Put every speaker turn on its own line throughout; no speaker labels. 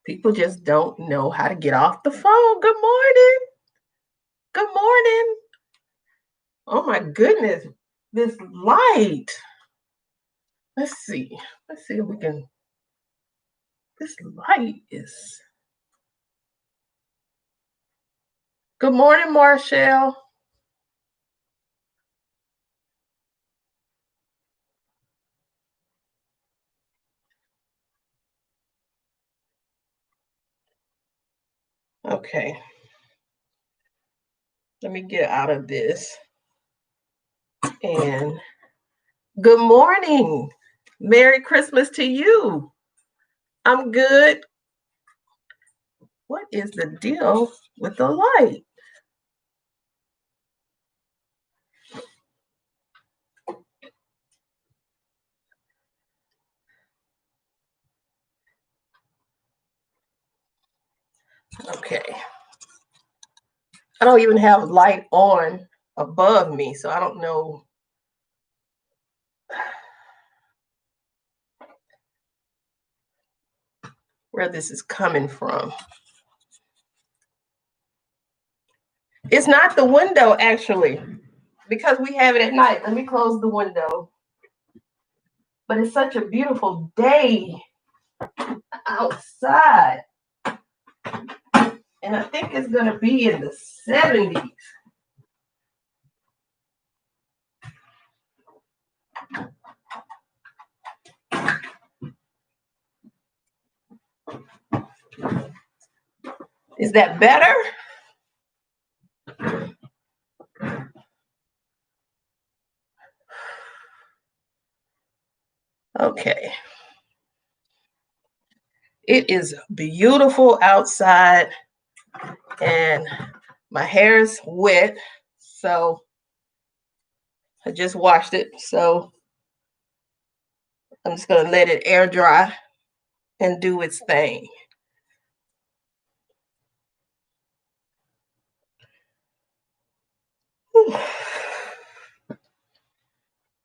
People just don't know how to get off the phone. Good morning. Good morning. Oh my goodness, this light. Let's see. Let's see if we can. This light is. Good morning, Marshall. Okay. Let me get out of this. And good morning. Merry Christmas to you. I'm good. What is the deal with the light? Okay. I don't even have light on above me, so I don't know. Where this is coming from. It's not the window, actually, because we have it at night. Let me close the window. But it's such a beautiful day outside. And I think it's going to be in the 70s. Is that better? Okay. It is beautiful outside and my hair is wet, so I just washed it. So I'm just going to let it air dry and do its thing.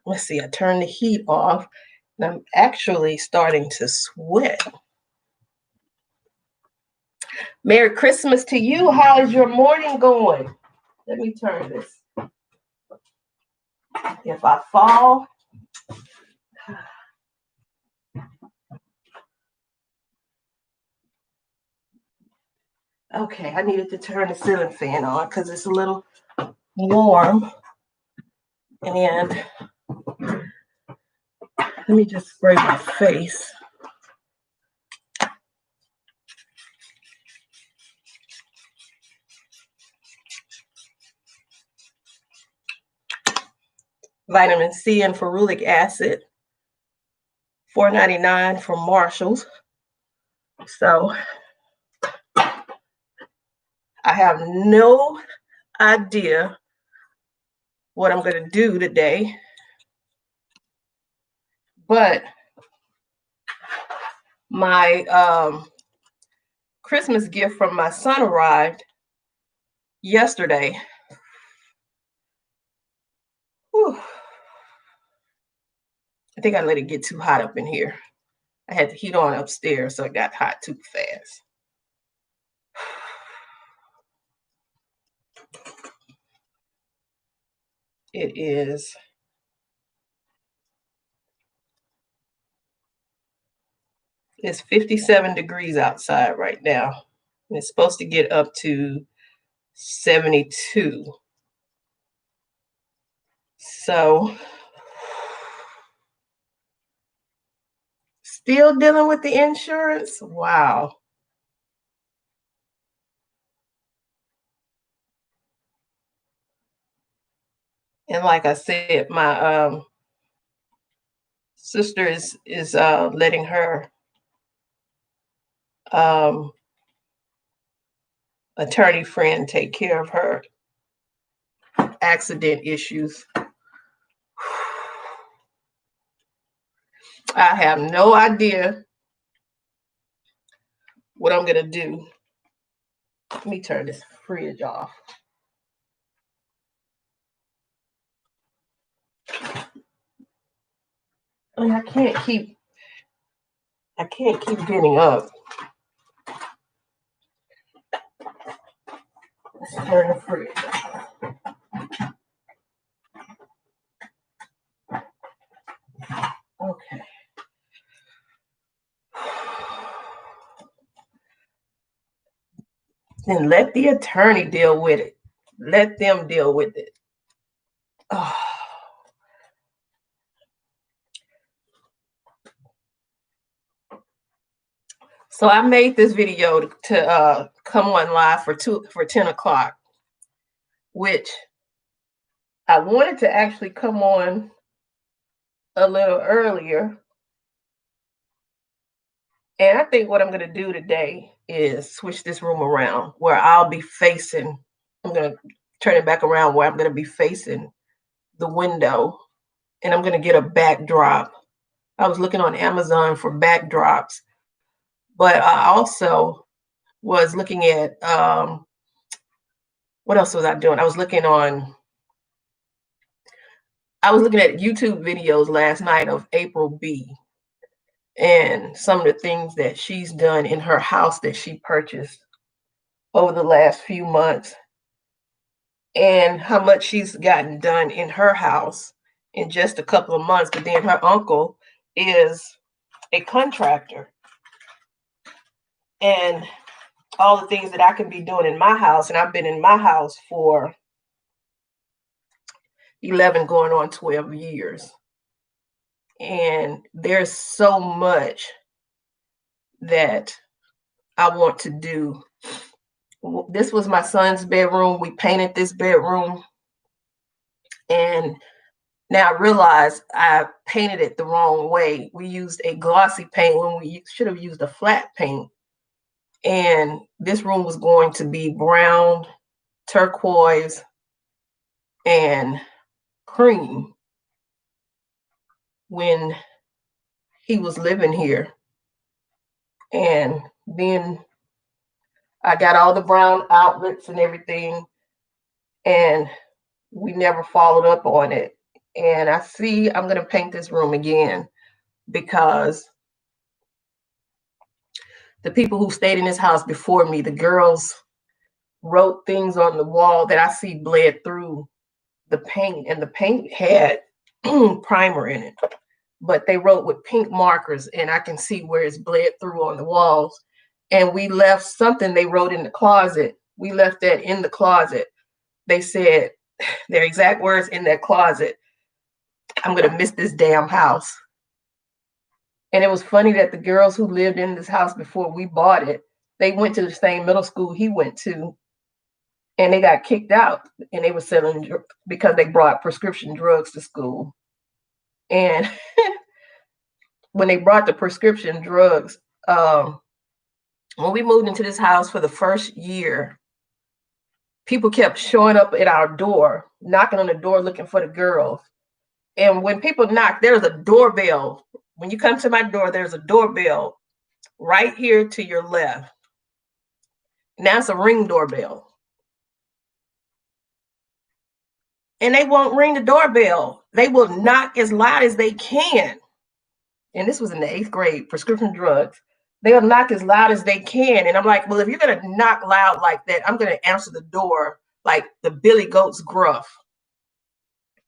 Let's see, I turned the heat off and I'm actually starting to sweat. Merry Christmas to you. How is your morning going? Let me turn this. If I fall, okay, I needed to turn the ceiling fan on because it's a little warm. And let me just spray my face. Vitamin C and ferulic acid, $4.99 from Marshall's. So I have no idea what I'm going to do today, but my Christmas gift from my son arrived yesterday. Whew. I think I let it get too hot up in here. I had the heat on upstairs, so it got hot too fast. It's 57 degrees outside right now. And it's supposed to get up to 72. So still dealing with the insurance? Wow. And like I said, my sister is letting her attorney friend take care of her accident issues. I have no idea what I'm going to do. Let me turn this fridge off. I can't keep getting up. Turn the fridge. Okay. Then let the attorney deal with it. Let them deal with it. Oh. So I made this video to come on live for 10 o'clock, which I wanted to actually come on a little earlier. And I think what I'm going to do today is switch this room around where I'll be facing, I'm going to turn it back around where I'm going to be facing the window, and I'm going to get a backdrop. I was looking on Amazon for backdrops, but I also was looking at, what else was I doing? I was looking at YouTube videos last night of April B. and some of the things that she's done in her house that she purchased over the last few months, and how much she's gotten done in her house in just a couple of months. But then her uncle is a contractor, and all the things that I can be doing in my house, and I've been in my house for 11 going on 12 years. And there's so much that I want to do. This was my son's bedroom. We painted this bedroom, and now I realize I painted it the wrong way. We used a glossy paint when we should have used a flat paint. And this room was going to be brown, turquoise, and cream when he was living here. And then I got all the brown outlets and everything, and we never followed up on it. And I see I'm going to paint this room again because the people who stayed in this house before me, the girls wrote things on the wall that I see bled through the paint, and the paint had primer in it, but they wrote with pink markers, and I can see where it's bled through on the walls. And we left something they wrote in the closet. We left that in the closet. They said their exact words in that closet: "I'm going to miss this damn house." And it was funny that the girls who lived in this house before we bought it, they went to the same middle school he went to, and they got kicked out, and they were selling because they brought prescription drugs to school. And when they brought the prescription drugs, when we moved into this house for the first year, people kept showing up at our door, knocking on the door looking for the girls. And when people knock, there's a doorbell. When you come to my door, there's a doorbell right here to your left. Now it's a Ring doorbell. And they won't ring the doorbell. They will knock as loud as they can. And this was in the 8th grade, prescription drugs. They'll knock as loud as they can. And I'm like, well, if you're going to knock loud like that, I'm going to answer the door like the Billy Goat's gruff.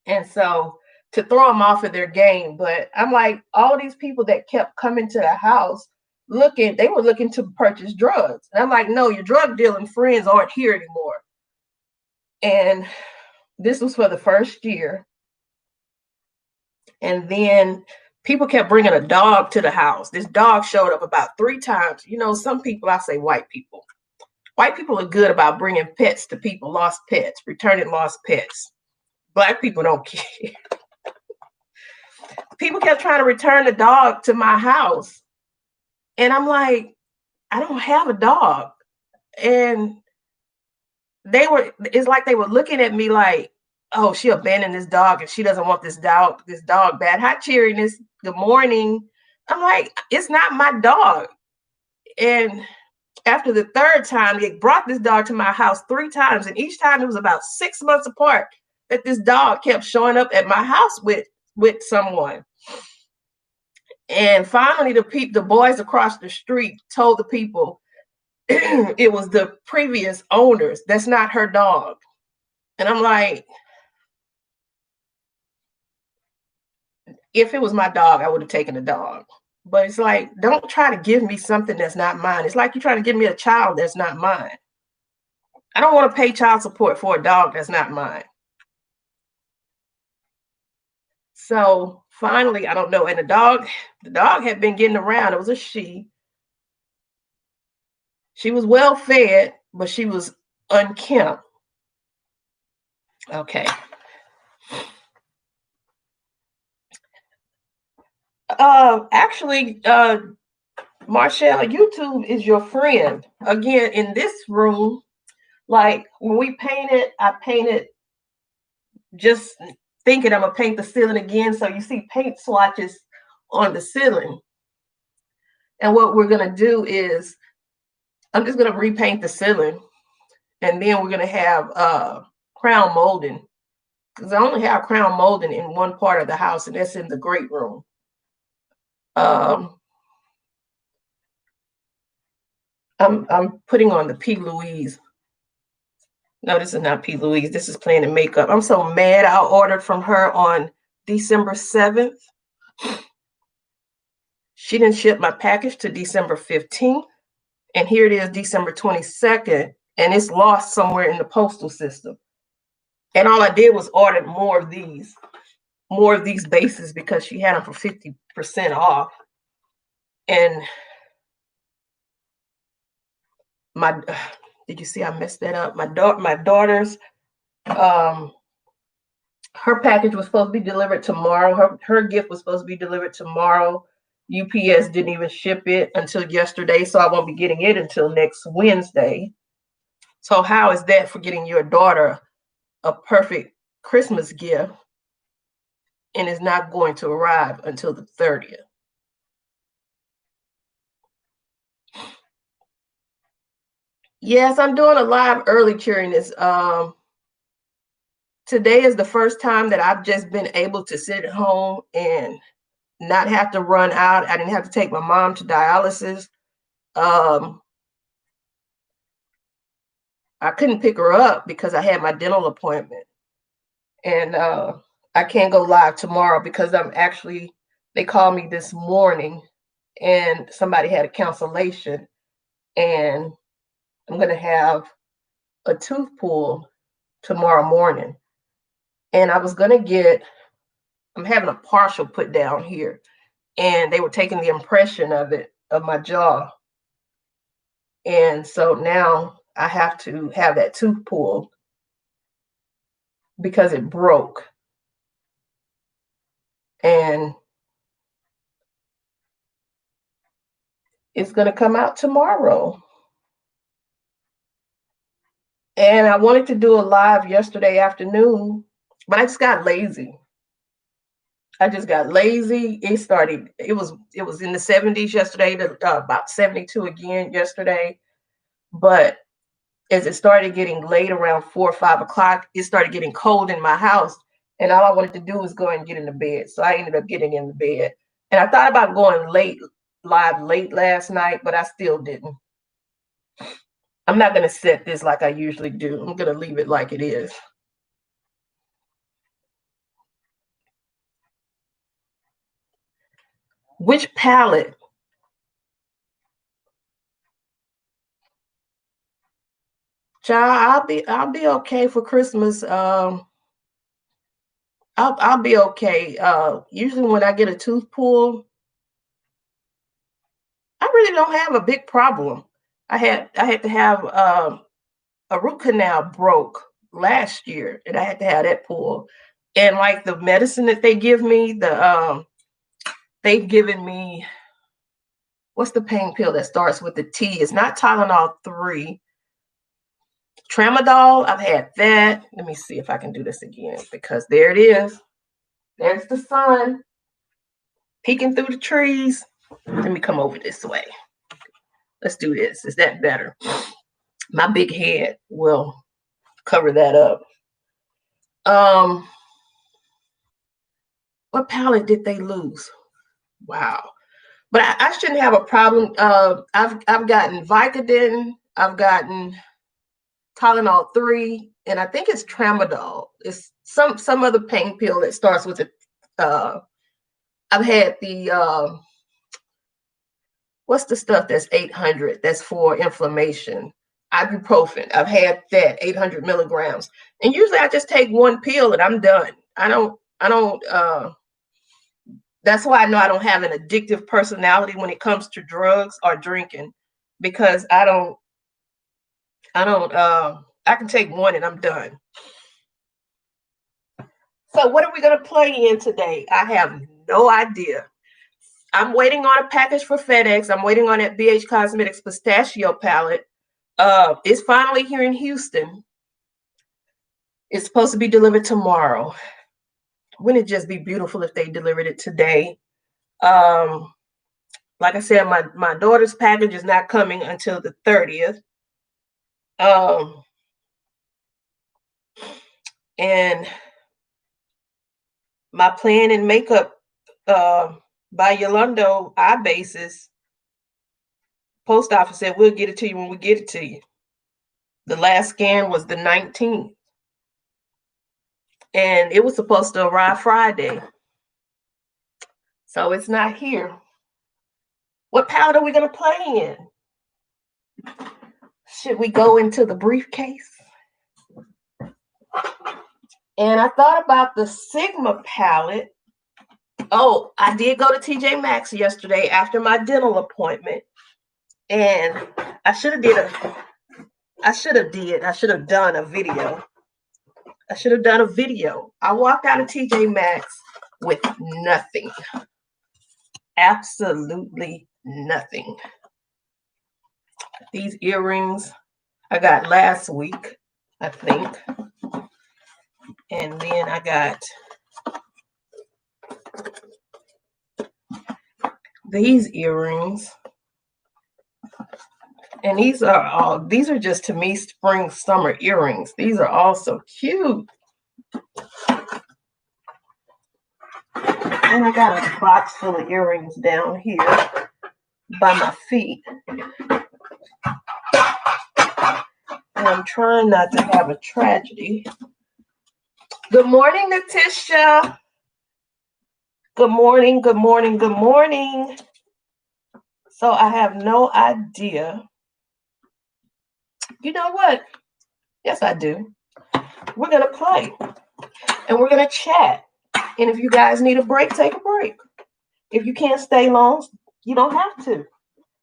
And so to throw them off of their game. But I'm like, all these people that kept coming to the house they were looking to purchase drugs. And I'm like, no, your drug dealing friends aren't here anymore. And this was for the first year. And then people kept bringing a dog to the house. This dog showed up about 3 times. You know, some people, I say white people. White people are good about bringing pets to people, lost pets, returning lost pets. Black people don't care. People kept trying to return the dog to my house. And I'm like, I don't have a dog. And it's like they were looking at me like, oh, she abandoned this dog and she doesn't want this dog bad. Hi, cheeriness. Good morning. I'm like, it's not my dog. And after the 3rd time, they brought this dog to my house 3 times. And each time it was about 6 months apart that this dog kept showing up at my house with someone. And finally, the boys across the street told the people, it was the previous owners. That's not her dog. And I'm like, if it was my dog, I would have taken the dog. But it's like, don't try to give me something that's not mine. It's like you're trying to give me a child that's not mine. I don't want to pay child support for a dog that's not mine. So finally, I don't know. And the dog had been getting around. It was a she. She was well fed, but she was unkempt. Okay. Actually, Marshall, YouTube is your friend. Again, in this room, like when we painted, I painted just thinking I'm gonna paint the ceiling again. So you see paint swatches on the ceiling. And what we're gonna do is I'm just gonna repaint the ceiling, and then we're gonna have crown molding. Because I only have crown molding in one part of the house, and that's in the great room. I'm putting on the P. Louise. No, this is not P. Louise. This is Planet Makeup. I'm so mad. I ordered from her on December 7th. She didn't ship my package to December 15th. And here it is, December 22nd. And it's lost somewhere in the postal system. And all I did was order more of these bases because she had them for 50% off. And did you see I messed that up? My daughter's, her package was supposed to be delivered tomorrow. Her gift was supposed to be delivered tomorrow. UPS didn't even ship it until yesterday, so I won't be getting it until next Wednesday. So how is that for getting your daughter a perfect Christmas gift and is not going to arrive until the 30th? Yes, I'm doing a live early cheeriness. Today is the first time that I've just been able to sit at home and not have to run out. I didn't have to take my mom to dialysis. I couldn't pick her up because I had my dental appointment. And I can't go live tomorrow because they called me this morning and somebody had a cancellation, and I'm going to have a tooth pulled tomorrow morning. And I'm having a partial put down here, and they were taking the impression of my jaw. And so now I have to have that tooth pulled because it broke. And it's going to come out tomorrow. And I wanted to do a live yesterday afternoon, but I just got lazy. It was in the 70s yesterday, about 72 again yesterday. But as it started getting late around 4 or 5 o'clock, it started getting cold in my house. And all I wanted to do was go and get in the bed. So I ended up getting in the bed. And I thought about going live late last night, but I still didn't. I'm not going to set this like I usually do. I'm going to leave it like it is. Which palette? Child, I'll be okay for Christmas. I'll be okay. Usually when I get a tooth pulled, I really don't have a big problem. I had to have a root canal broke last year, and I had to have that pulled. And like the medicine that they give me, they've given me, what's the pain pill that starts with the T? It's not Tylenol 3. Tramadol, I've had that. Let me see if I can do this again, because there it is. There's the sun peeking through the trees. Let me come over this way. Let's do this. Is that better? My big head will cover that up. What palette did they lose? Wow. But I shouldn't have a problem. I've gotten Vicodin, I've gotten Tylenol 3, and I think it's Tramadol. It's some other pain pill that starts with it. I've had the what's the stuff that's 800? That's for inflammation. Ibuprofen. I've had that 800 milligrams, and usually I just take one pill and I'm done. I don't. That's why I know I don't have an addictive personality when it comes to drugs or drinking, because I don't. I can take one and I'm done. So what are we gonna play in today? I have no idea. I'm waiting on a package for FedEx. I'm waiting on that BH Cosmetics pistachio palette. It's finally here in Houston. It's supposed to be delivered tomorrow. Wouldn't it just be beautiful if they delivered it today? Like I said, my daughter's package is not coming until the 30th. And my plan and makeup by Yolando eye bases, post office said we'll get it to you when we get it to you. The last scan was the 19th. And it was supposed to arrive Friday. So it's not here. What palette are we going to play in? Should we go into the briefcase? And I thought about the Sigma palette. Oh, I did go to TJ Maxx yesterday after my dental appointment. And I should have done a video. I walked out of TJ Maxx with nothing. Absolutely nothing. These earrings I got last week, I think. And then I got these earrings. And these are just, to me, spring summer earrings. These are all so cute. And I got a box full of earrings down here by my feet. And I'm trying not to have a tragedy. Good morning, Natisha. Good morning, good morning, good morning. So I have no idea. You know what? Yes, I do. We're going to play. And we're going to chat. And if you guys need a break, take a break. If you can't stay long, you don't have to.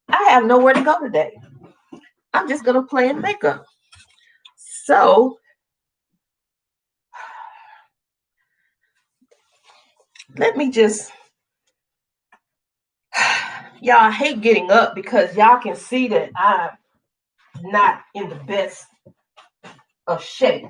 I have nowhere to go today. I'm just going to play in makeup. So, let me just, y'all, I hate getting up because y'all can see that I'm not in the best of shape.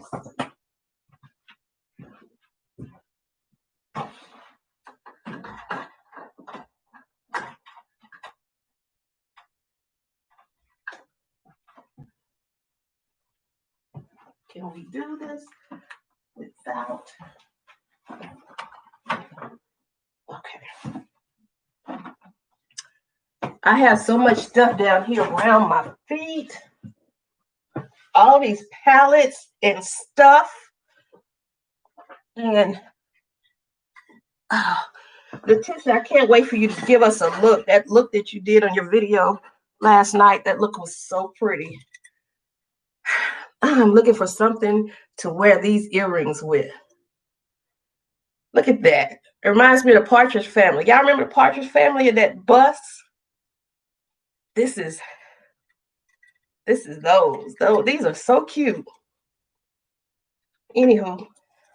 Can we do this without? Okay. I have so much stuff down here around my feet. All these palettes and stuff. And Letitia, I can't wait for you to give us a look. That look that you did on your video last night, that look was so pretty. I'm looking for something to wear these earrings with. Look at that. It reminds me of the Partridge Family. Y'all remember the Partridge Family and that bus? This is those. These are so cute. Anywho,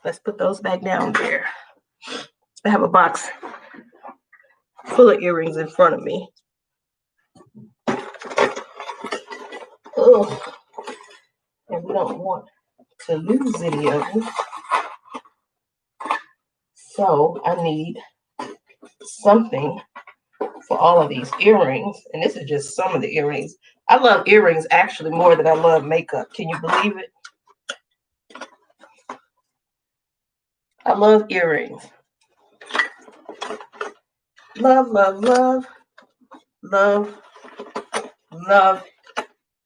let's put those back down there. I have a box full of earrings in front of me. Oh, and we don't want to lose any of them. So I need something for all of these earrings. And this is just some of the earrings. I love earrings actually more than I love makeup. Can you believe it? I love earrings. Love, love, love. love, love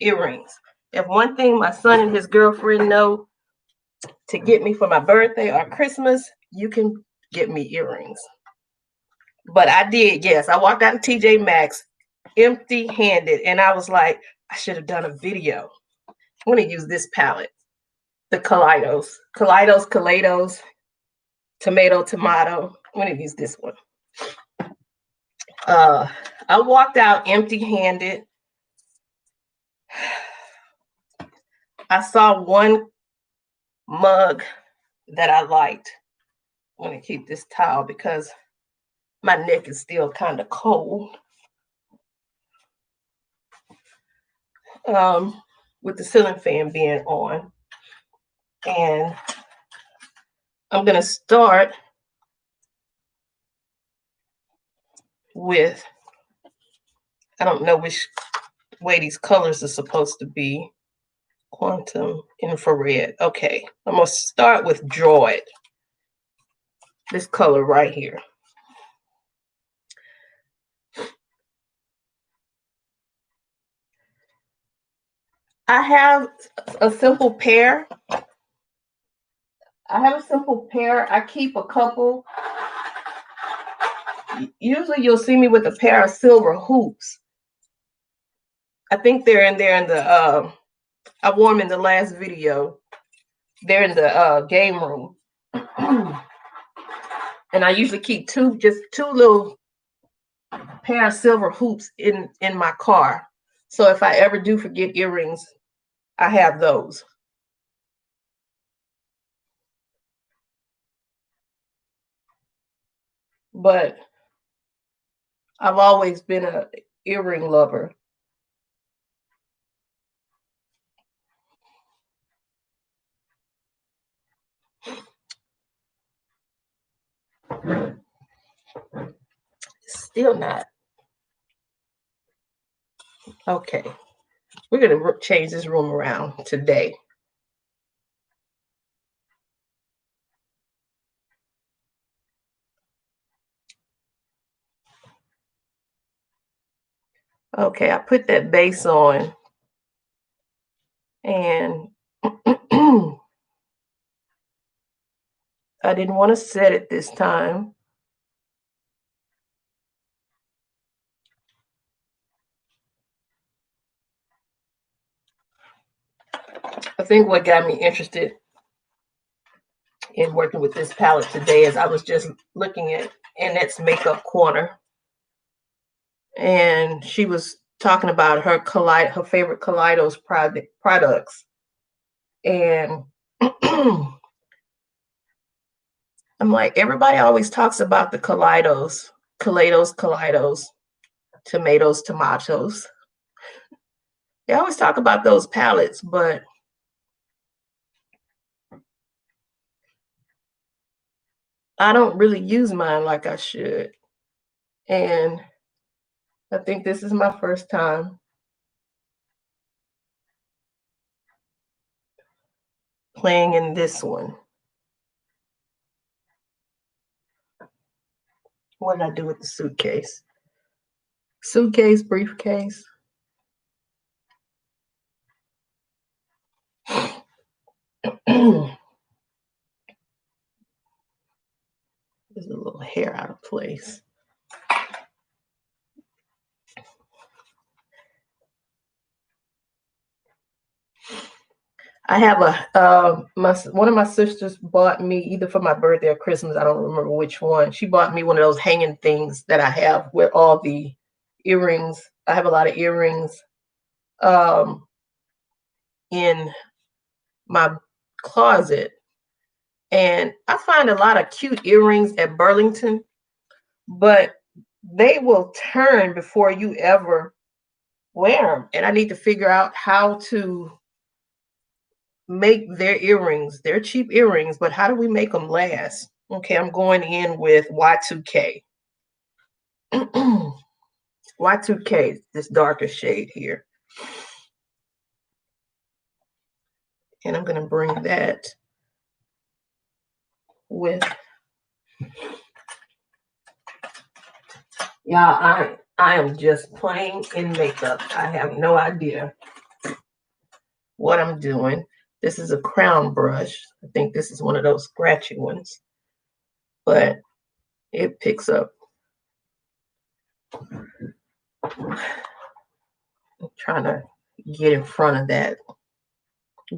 earrings. If one thing my son and his girlfriend know to get me for my birthday or Christmas, you can get me earrings. But I did, yes. I walked out of TJ Maxx empty-handed, and I was like, I should have done a video. I'm going to use this palette, the Kaleidos, tomato. I'm going to use this one. I walked out empty-handed. I saw one mug that I liked. I'm going to keep this towel because my neck is still kind of cold. With the ceiling fan being on. And I'm going to start with, I don't know which way these colors are supposed to be. Quantum infrared. Okay, I'm going to start with Droid. This color right here. I have a simple pair. I keep a couple. Usually you'll see me with a pair of silver hoops. I think they're in there in the, I wore them in the last video. They're in the game room. And I usually keep just two little pair of silver hoops in my car. So if I ever do forget earrings, I have those. But I've always been an earring lover. Still not. Okay. We're going to change this room around today. Okay, I put that base on. And I didn't want to set it this time. I think what got me interested in working with this palette today is I was just looking at Annette's Makeup Corner. And she was talking about her favorite Kaleidos products. And I'm like, everybody always talks about the Kaleidos, tomatoes. They always talk about those palettes, but I don't really use mine like I should. And I think this is my first time playing in this one. What did I do with the suitcase? Briefcase. There's a little hair out of place. I have one of my sisters bought me either for my birthday or Christmas. I don't remember which one. She bought me one of those hanging things that I have with all the earrings. I have a lot of earrings in my closet. And I find a lot of cute earrings at Burlington, but they will turn before you ever wear them. And I need to figure out how to make their earrings. They're cheap earrings, but how do we make them last? Okay, I'm going in with Y2K. Y2K, this darker shade here. And I'm going to bring that with, y'all, I am just playing in makeup. I have no idea what I'm doing. This is a crown brush. I think this is one of those scratchy ones, but it picks up. I'm trying to get in front of that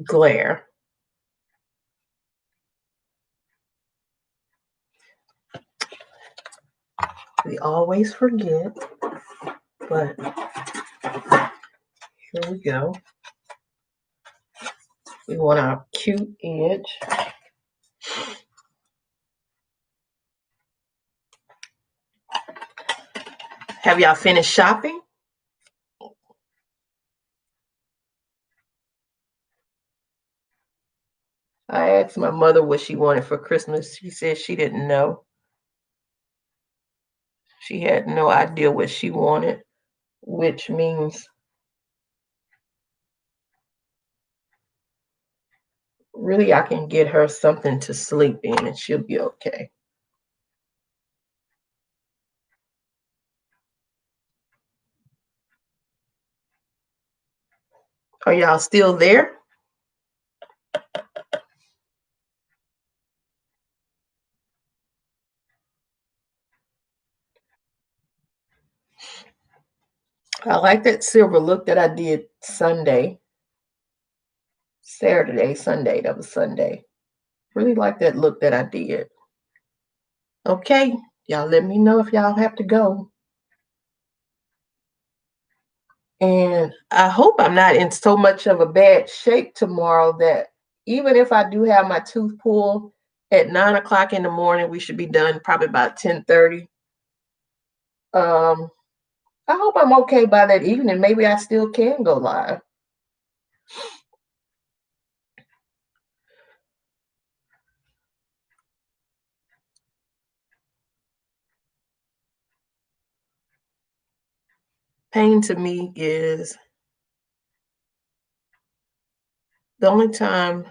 glare. We always forget, but here we go. We want our cute edge. Have y'all finished shopping? I asked my mother what she wanted for Christmas. She said she didn't know. She had no idea what she wanted, which means really I can get her something to sleep in and she'll be okay. Are y'all still there? I like that silver look that I did Sunday. Saturday, Sunday. That was Sunday. Really like that look that I did. Okay, y'all let me know if y'all have to go. And I hope I'm not in so much of a bad shape tomorrow that even if I do have my tooth pulled at 9 o'clock in the morning, we should be done probably about 10:30. I hope I'm okay by that evening. Maybe I still can go live. Pain to me is the only time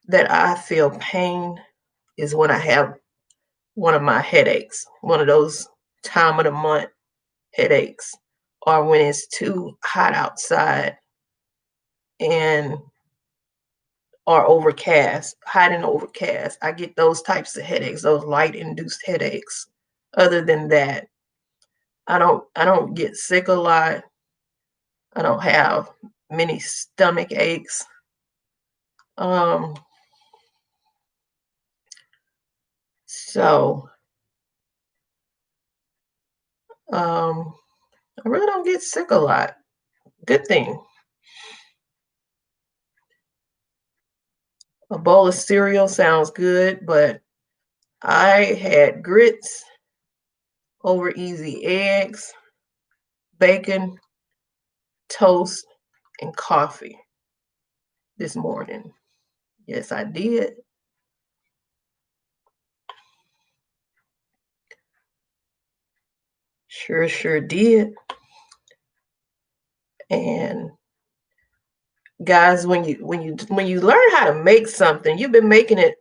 that I feel pain is when I have one of my headaches, one of those time of the month headaches, or when it's too hot outside and or overcast, hot and overcast. I get those types of headaches, those light induced headaches. Other than that, I don't get sick a lot. I don't have many stomach aches. Um, so I really don't get sick a lot. Good thing. A bowl of cereal sounds good, but I had grits over easy eggs, bacon, toast, and coffee this morning. Yes, I did. Sure did. And guys, when you learn how to make something, you've been making it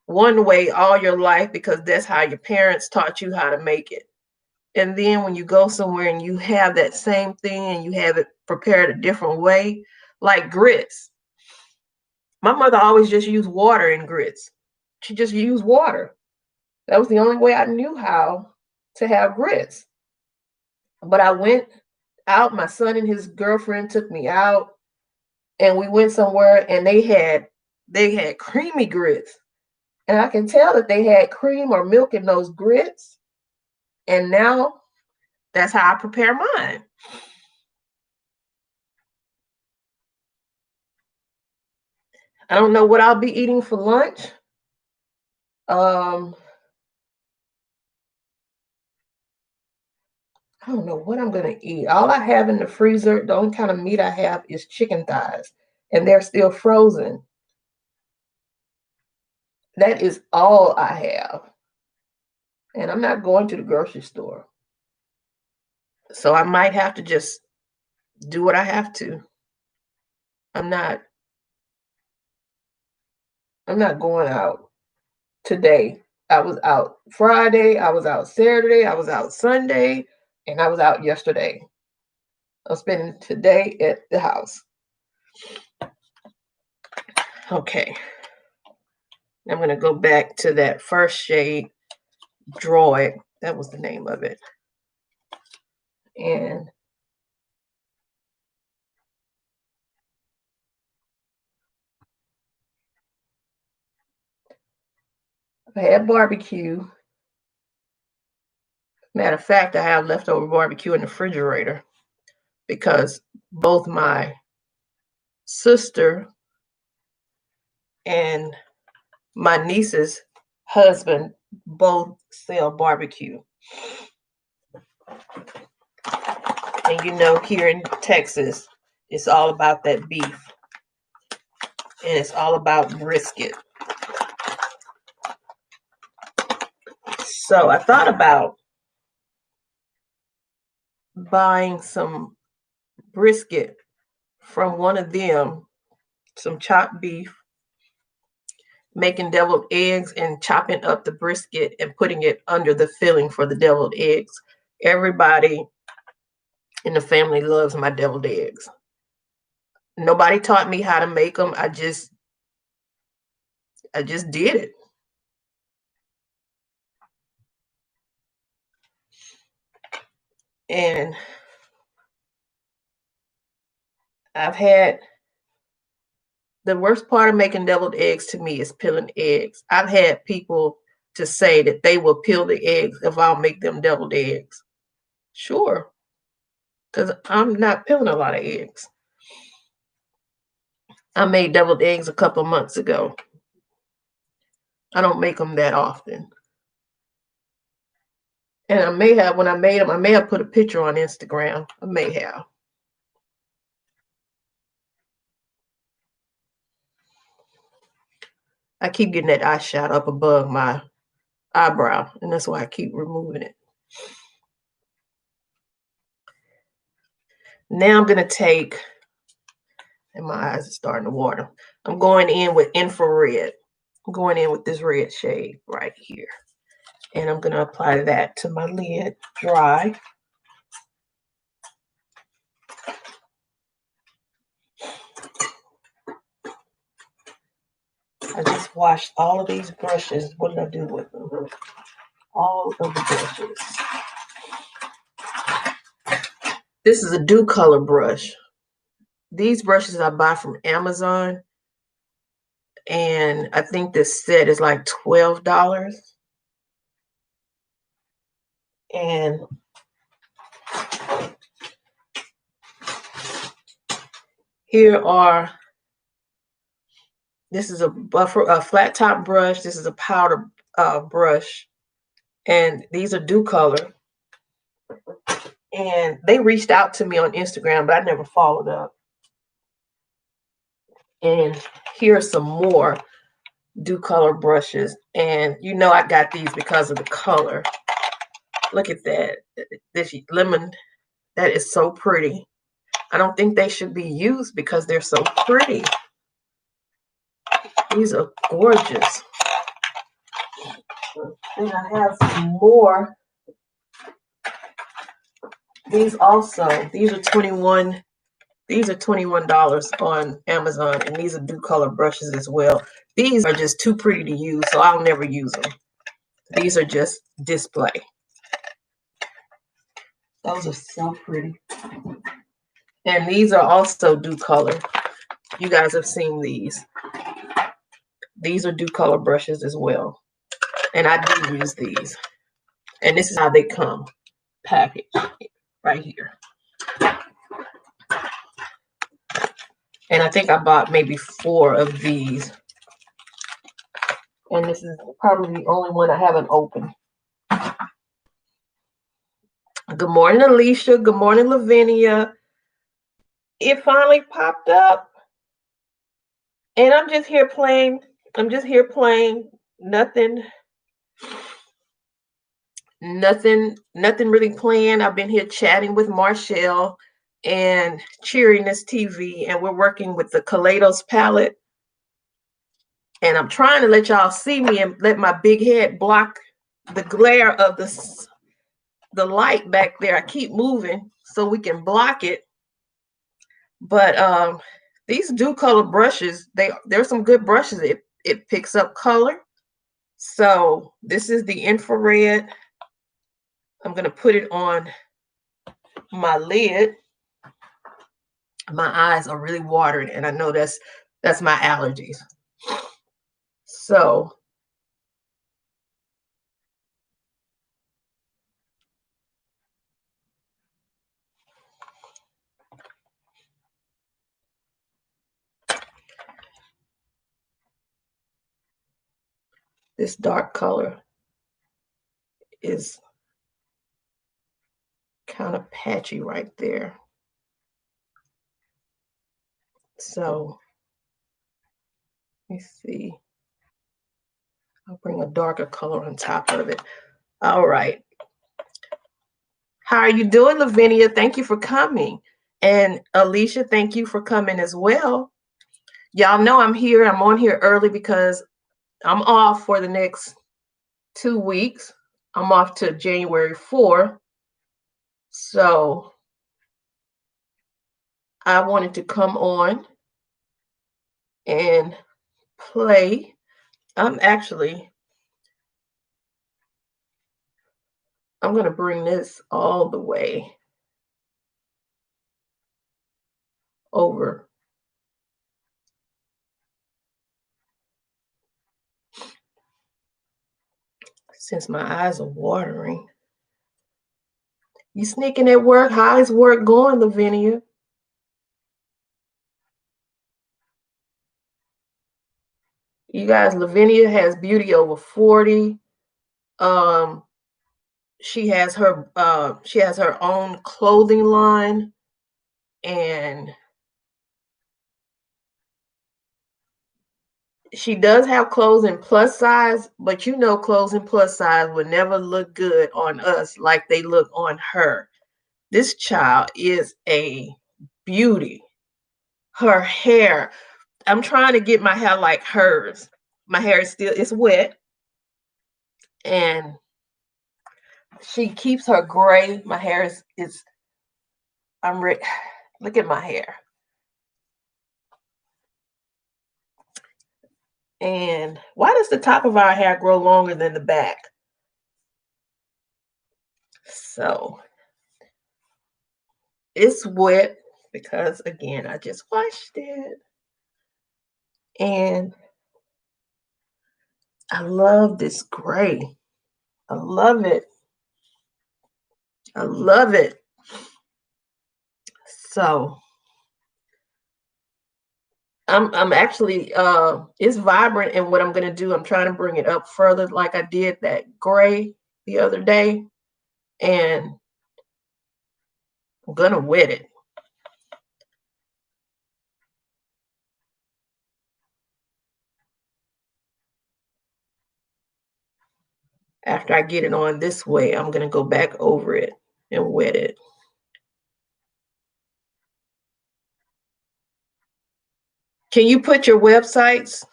one way all your life because that's how your parents taught you how to make it. And then when you go somewhere and you have that same thing and you have it prepared a different way, like grits. My mother always just used water in grits. She just used water. That was the only way I knew how to have grits. But I went out, my son and his girlfriend took me out and we went somewhere and they had creamy grits. And I can tell that they had cream or milk in those grits. And now that's how I prepare mine. I don't know what I'll be eating for lunch. Um, I don't know what I'm gonna eat. All I have in the freezer, the only kind of meat I have is chicken thighs, and they're still frozen. That is all I have. And I'm not going to the grocery store. So I might have to just do what I have to. I'm not I'm not going out today. I was out Friday, I was out Saturday, I was out Sunday, and I was out yesterday. I'm spending today at the house. Okay. I'm going to go back to that first shade, Draw It. That was the name of it. And I had barbecue. Matter of fact, I have leftover barbecue in the refrigerator because both my sister and my niece's husband both sell barbecue. And you know, here in Texas, it's all about that beef. And it's all about brisket. So I thought about buying some brisket from one of them, some chopped beef, making deviled eggs and chopping up the brisket and putting it under the filling for the deviled eggs. Everybody in the family loves my deviled eggs. Nobody taught me how to make them. I just did it. And I've had the worst part of making deviled eggs to me is peeling eggs. I've had people to say that they will peel the eggs if I'll make them deviled eggs. Sure, because I'm not peeling a lot of eggs. I made deviled eggs a couple months ago. I don't make them that often. And I may have, when I made them, I may have put a picture on Instagram. I may have. I keep getting that eyeshadow up above my eyebrow, and that's why I keep removing it. Now I'm going to take, and my eyes are starting to water, I'm going in with infrared. I'm going in with this red shade right here. And I'm going to apply that to my lid, dry. I just washed all of these brushes. What did I do with them? All of the brushes. This is a Dew Color brush. These brushes I buy from Amazon. And I think this set is like $12. And here are, this is a flat top brush. This is a powder brush. And these are Dew Color. And they reached out to me on Instagram, but I never followed up. And here are some more Dew Color brushes. And you know I got these because of the color. Look at that. This lemon, that is so pretty. I don't think they should be used because they're so pretty. These are gorgeous. And I have some more. These also, these are $21 on Amazon, and these are Dew Color brushes as well. These are just too pretty to use, so I'll never use them. These are just display. Those are so pretty. And these are also Dew Color. You guys have seen these. These are Dew Color brushes as well. And I do use these. And this is how they come packaged right here. And I think I bought maybe 4 of these. And this is probably the only one I haven't opened. Good morning, Alicia. Good morning, Lavinia. It finally popped up. And I'm just here playing. Nothing really planned. I've been here chatting with Marshall and cheering this TV, and we're working with the Kaleidos palette. And I'm trying to let y'all see me and let my big head block the glare of the light back there. I keep moving so we can block it. But these Dew Color brushes, there's some good brushes. It picks up color. So this is the infrared. I'm going to put it on my lid. My eyes are really watered, and I know that's my allergies. So this dark color is kind of patchy right there. So let me see. I'll bring a darker color on top of it. All right. How are you doing, Lavinia? Thank you for coming. And Alicia, thank you for coming as well. Y'all know I'm here. I'm on here early because I'm off for the next 2 weeks. I'm off to January 4th. So I wanted to come on and play. I'm going to bring this all the way over. Since my eyes are watering. You sneaking at work? How is work going, Lavinia? You guys, Lavinia has beauty over 40. She has her own clothing line, and she does have clothes in plus size, but you know clothes in plus size would never look good on us like they look on her. This child is a beauty. Her hair, I'm trying to get my hair like hers. My hair is wet, and she keeps her gray. My hair is I'm ready. Look at my hair. And why does the top of our hair grow longer than the back? So it's wet because, again, I just washed it. And I love this gray. I love it. I love it. So I'm actually it's vibrant, and what I'm gonna do, I'm trying to bring it up further like I did that gray the other day, and I'm gonna wet it. After I get it on this way, I'm gonna go back over it and wet it. Can you put your websites?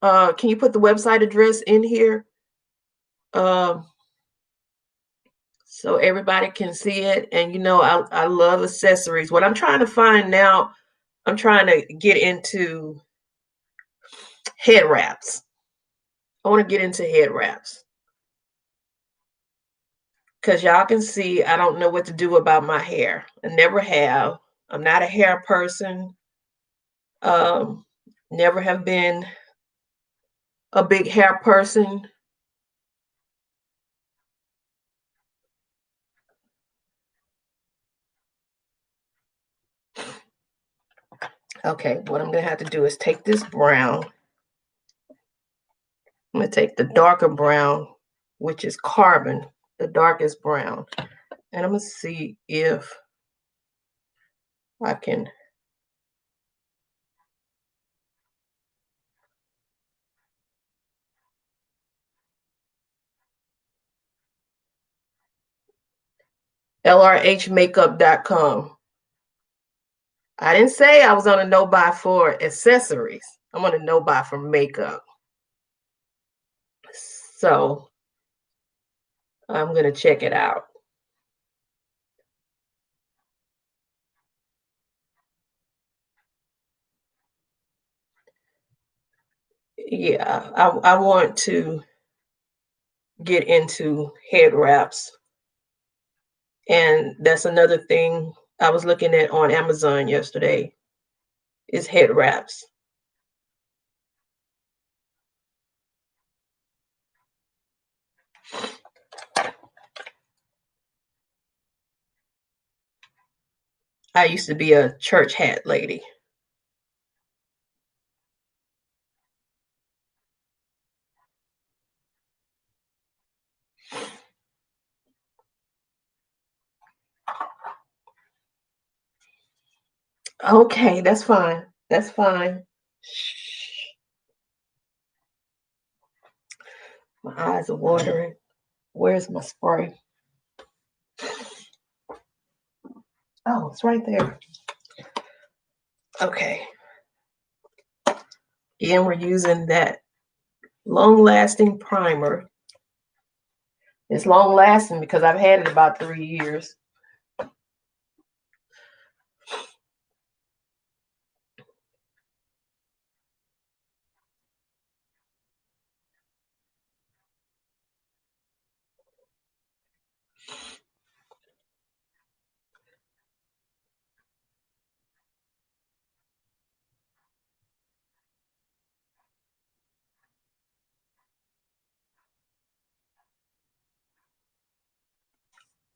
Can you put the website address in here? So everybody can see it. And you know, I love accessories. What I'm trying to find now, I'm trying to get into head wraps. I want to get into head wraps. Because y'all can see, I don't know what to do about my hair. I never have. I'm not a hair person. Never have been a big hair person. Okay, what I'm going to have to do is take this brown. I'm going to take the darker brown, which is carbon, the darkest brown. And I'm going to see if I can lrhmakeup.com. I didn't say I was on a no buy for accessories. I want to know by for makeup. So I'm going to check it out. Yeah, I want to get into head wraps. And that's another thing I was looking at on Amazon yesterday is head wraps. I used to be a church hat lady. Okay, that's fine. That's fine. Shh. My eyes are watering. Where's my spray? Oh, it's right there. Okay. Again, we're using that long-lasting primer. It's long-lasting because I've had it about 3 years.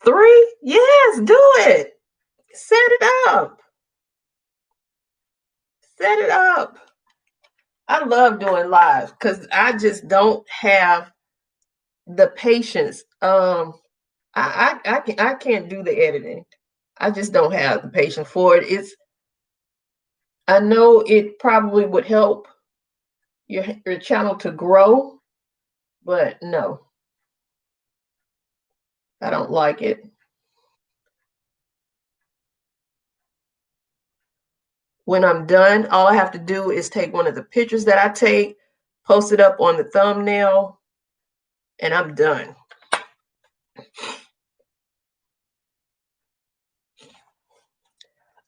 Three? Yes, do it. Set it up. Set it up. I love doing live because I just don't have the patience. I can't do the editing. I just don't have the patience for it. I know it probably would help your channel to grow, but no, I don't like it. When I'm done, all I have to do is take one of the pictures that I take, post it up on the thumbnail, and I'm done.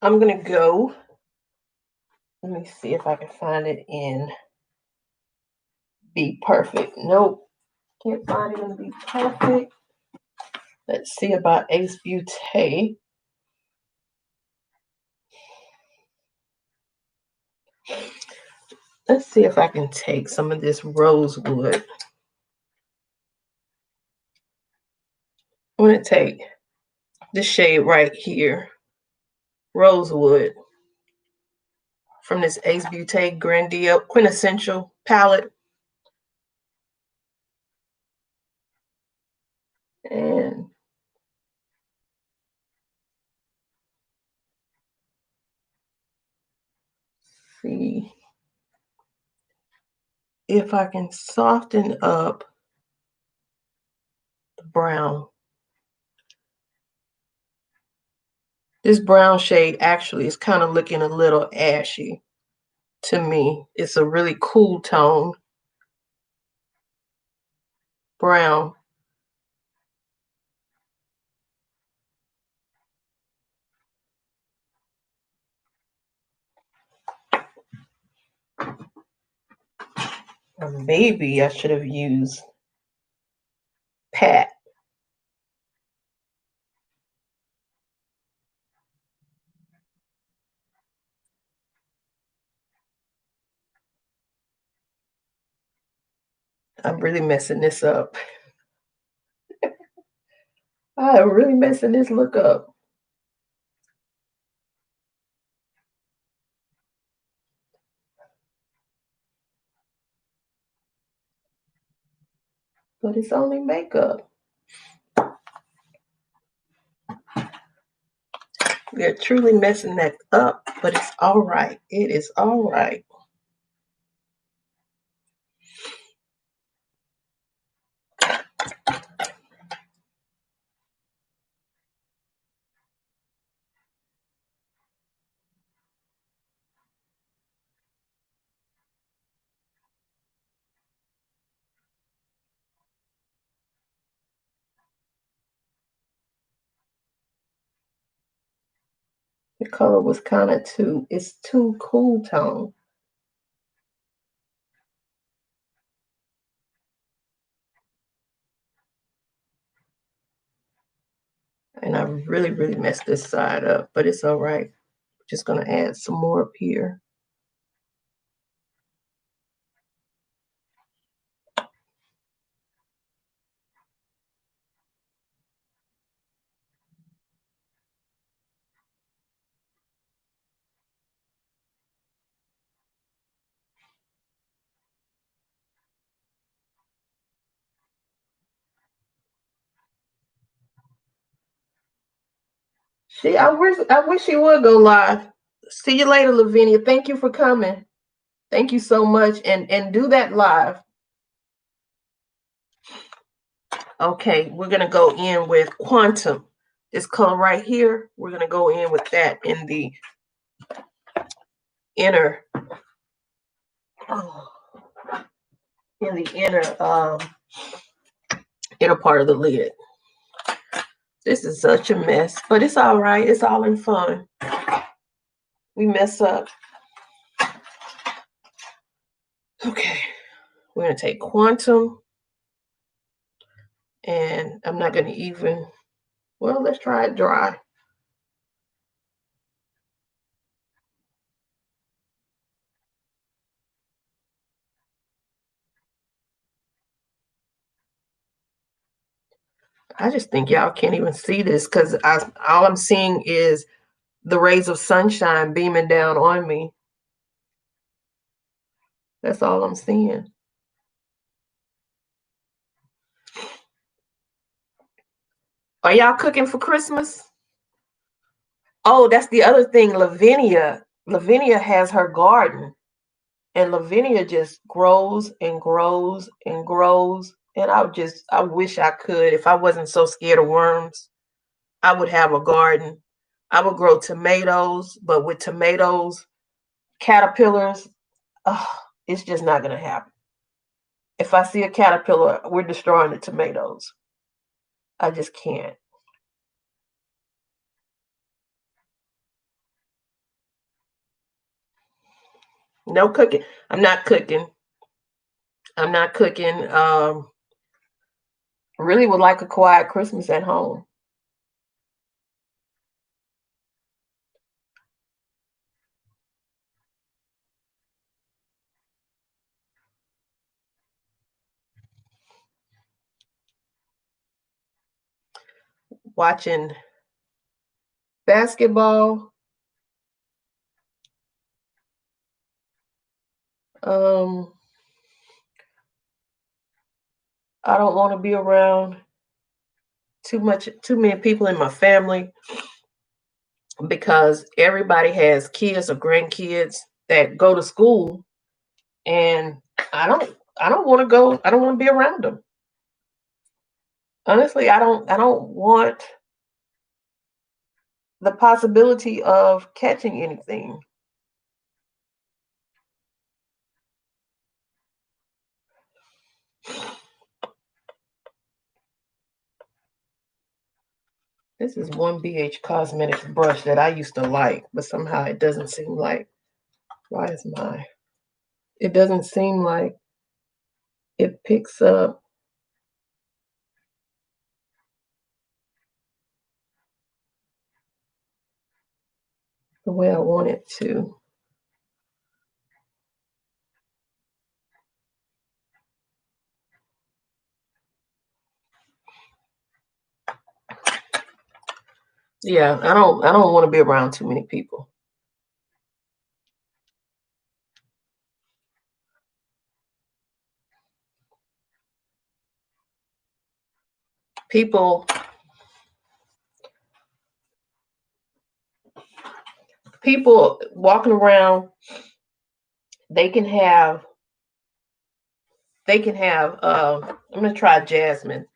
I'm gonna go. Let me see if I can find it in Be Perfect. Nope, can't find it in Be Perfect. Let's see about Ace Beauté. Let's see if I can take some of this rosewood. I'm going to take this shade right here, rosewood, from this Ace Beauté Grandia Quintessential palette. And see if I can soften up the brown. This brown shade actually is kind of looking a little ashy to me. It's a really cool tone brown. Or maybe I should have used Pat. I'm really messing this up. I'm really messing this look up. But it's only makeup. We are truly messing that up, but it's all right. It is all right. The color was kind of it's too cool tone. And I really, really messed this side up, but it's all right. Just gonna add some more up here. I wish she would go live. See you later, Lavinia. Thank you for coming. Thank you so much. And do that live. Okay, we're gonna go in with Quantum. This color right here, we're gonna go in with that in the inner inner part of the lid. This is such a mess, but it's all right. It's all in fun. We mess up. Okay, we're gonna take Quantum, and I'm not gonna even, well, let's try it dry. I just think y'all can't even see this because all I'm seeing is the rays of sunshine beaming down on me. That's all I'm seeing. Are y'all cooking for Christmas? Oh, that's the other thing. Lavinia has her garden, and Lavinia just grows and grows and grows. And I wish I could. If I wasn't so scared of worms, I would have a garden. I would grow tomatoes, but with tomatoes, caterpillars, it's just not going to happen. If I see a caterpillar, we're destroying the tomatoes. I just can't. No cooking. I'm not cooking. I'm not cooking. Really would like a quiet Christmas at home. Watching basketball. I don't want to be around too many people in my family because everybody has kids or grandkids that go to school, and I don't want to go. I don't want to be around them. Honestly, I don't want the possibility of catching anything. This is 1BH Cosmetics brush that I used to like, but somehow it doesn't seem like, why is my, it doesn't seem like it picks up the way I want it to. Yeah, I don't want to be around too many people. People walking around, they can have I'm gonna try Jasmine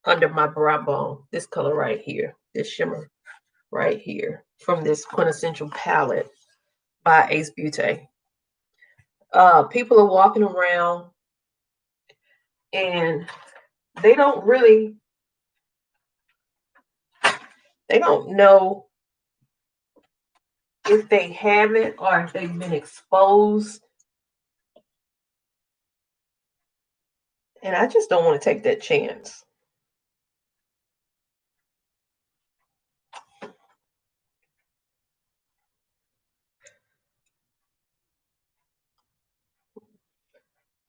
under my brow bone. This color right here, this shimmer right here from this Quintessential palette by Ace Beauty. People are walking around and they don't know if they haven't or if they've been exposed. And I just don't want to take that chance.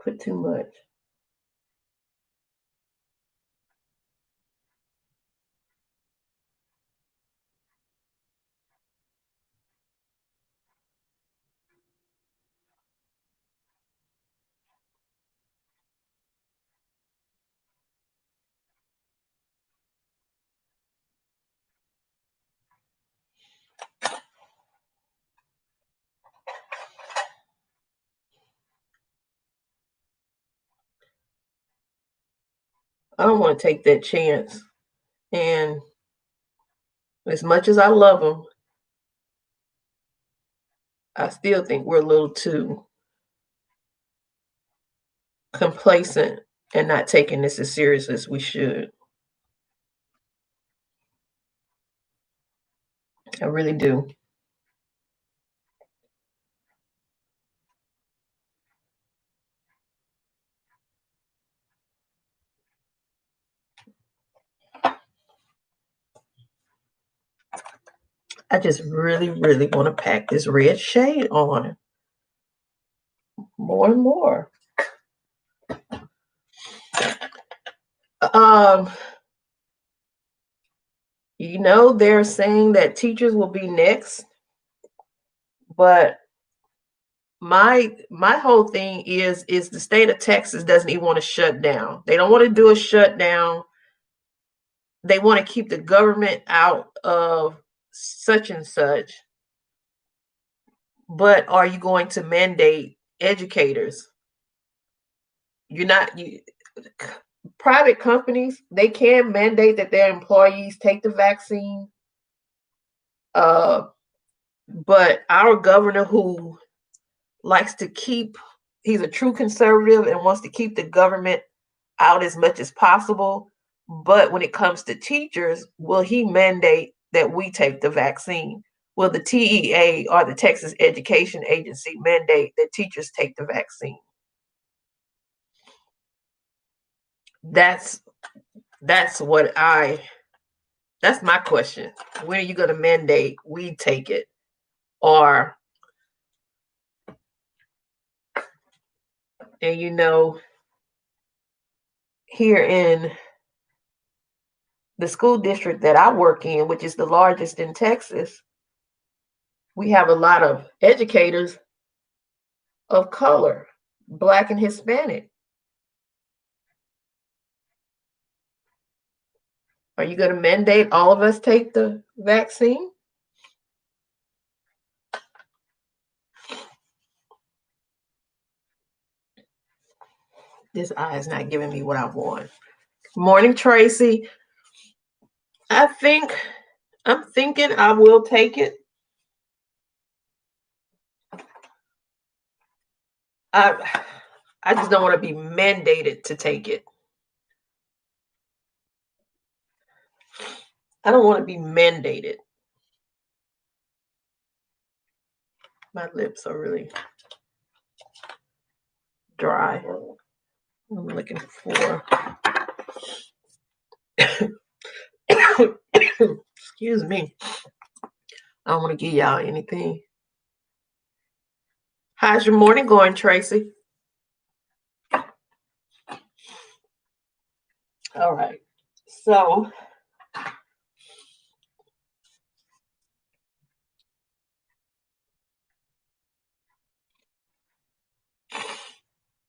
Put too much. I don't want to take that chance. And as much as I love them, I still think we're a little too complacent and not taking this as serious as we should. I really do. I just really, really want to pack this red shade on more and more. They're saying that teachers will be next, but my whole thing is the state of Texas doesn't even want to shut down. They don't want to do a shutdown. They want to keep the government out of such and such. But are you going to mandate educators? Private companies, they can mandate that their employees take the vaccine. But our governor, who likes to he's a true conservative and wants to keep the government out as much as possible. But when it comes to teachers, will he mandate that we take the vaccine? Will the TEA or the Texas Education Agency mandate that teachers take the vaccine? That's that's my question. When are you going to mandate we take it? Or, and here in the school district that I work in, which is the largest in Texas, we have a lot of educators of color, Black and Hispanic. Are you going to mandate all of us take the vaccine? This eye is not giving me what I want. Morning, Tracy. I'm thinking I will take it. I just don't want to be mandated to take it. I don't want to be mandated. My lips are really dry. I'm looking for excuse me. I don't want to give y'all anything. How's your morning going, Tracy? All right. So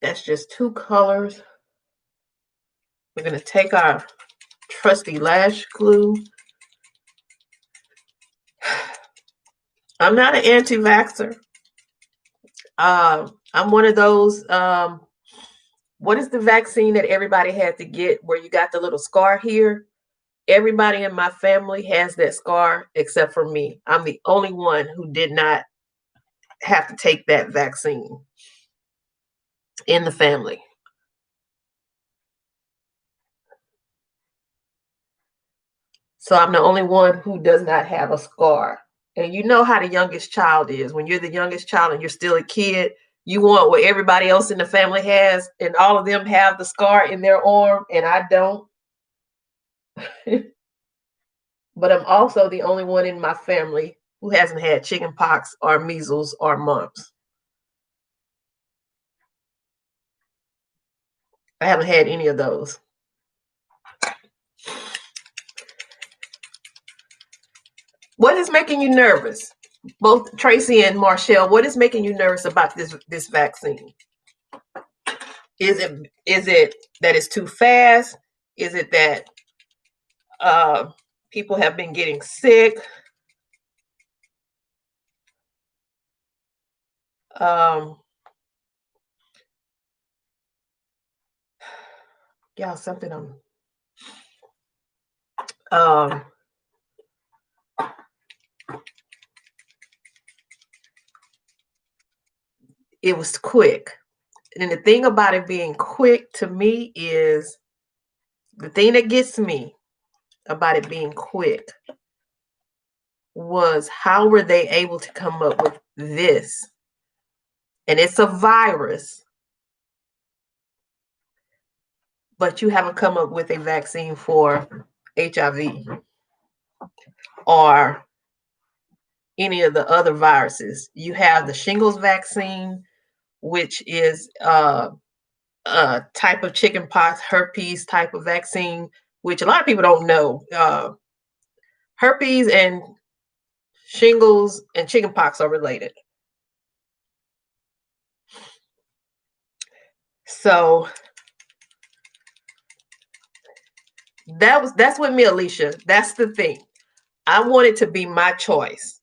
that's just two colors. We're going to take our trusty lash glue. I'm not an anti-vaxxer. I'm one of those, what is the vaccine that everybody had to get where you got the little scar here? Everybody in my family has that scar except for me. I'm the only one who did not have to take that vaccine in the family. So I'm the only one who does not have a scar. And you know how the youngest child is. When you're the youngest child and you're still a kid, you want what everybody else in the family has, and all of them have the scar in their arm, and I don't. But I'm also the only one in my family who hasn't had chicken pox or measles or mumps. I haven't had any of those. What is making you nervous? Both Tracy and Marshall, what is making you nervous about this vaccine? Is it that it's too fast? Is it that people have been getting sick? Yeah, something it was quick. And the thing about it being quick to me is the thing that gets me about it being quick was how were they able to come up with this? And it's a virus, but you haven't come up with a vaccine for HIV or any of the other viruses. You have the shingles vaccine, which is a type of chickenpox, herpes type of vaccine, which a lot of people don't know. Herpes and shingles and chickenpox are related. So that's with me, Alicia. That's the thing. I want it to be my choice.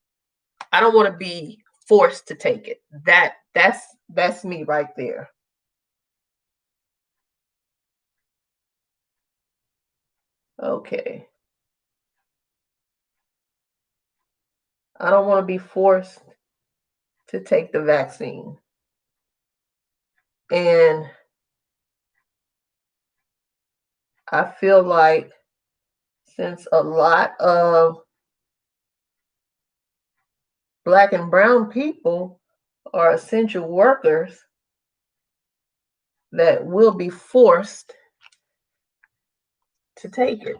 I don't want to be forced to take it. That's me right there. Okay. I don't want to be forced to take the vaccine. And I feel like since a lot of Black and brown people are essential workers, that will be forced to take it.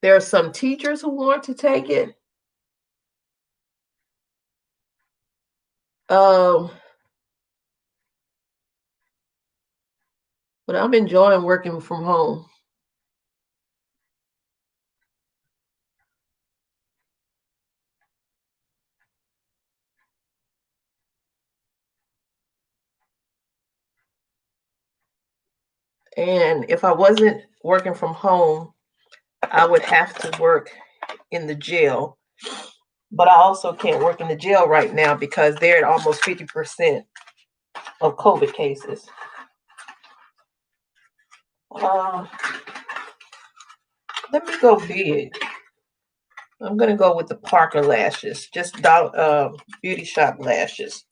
There are some teachers who want to take it. But I'm enjoying working from home. And if I wasn't working from home, I would have to work in the jail. But I also can't work in the jail right now because they're at almost 50% of COVID cases. Let me go big. I'm going to go with the Parker lashes, just beauty shop lashes.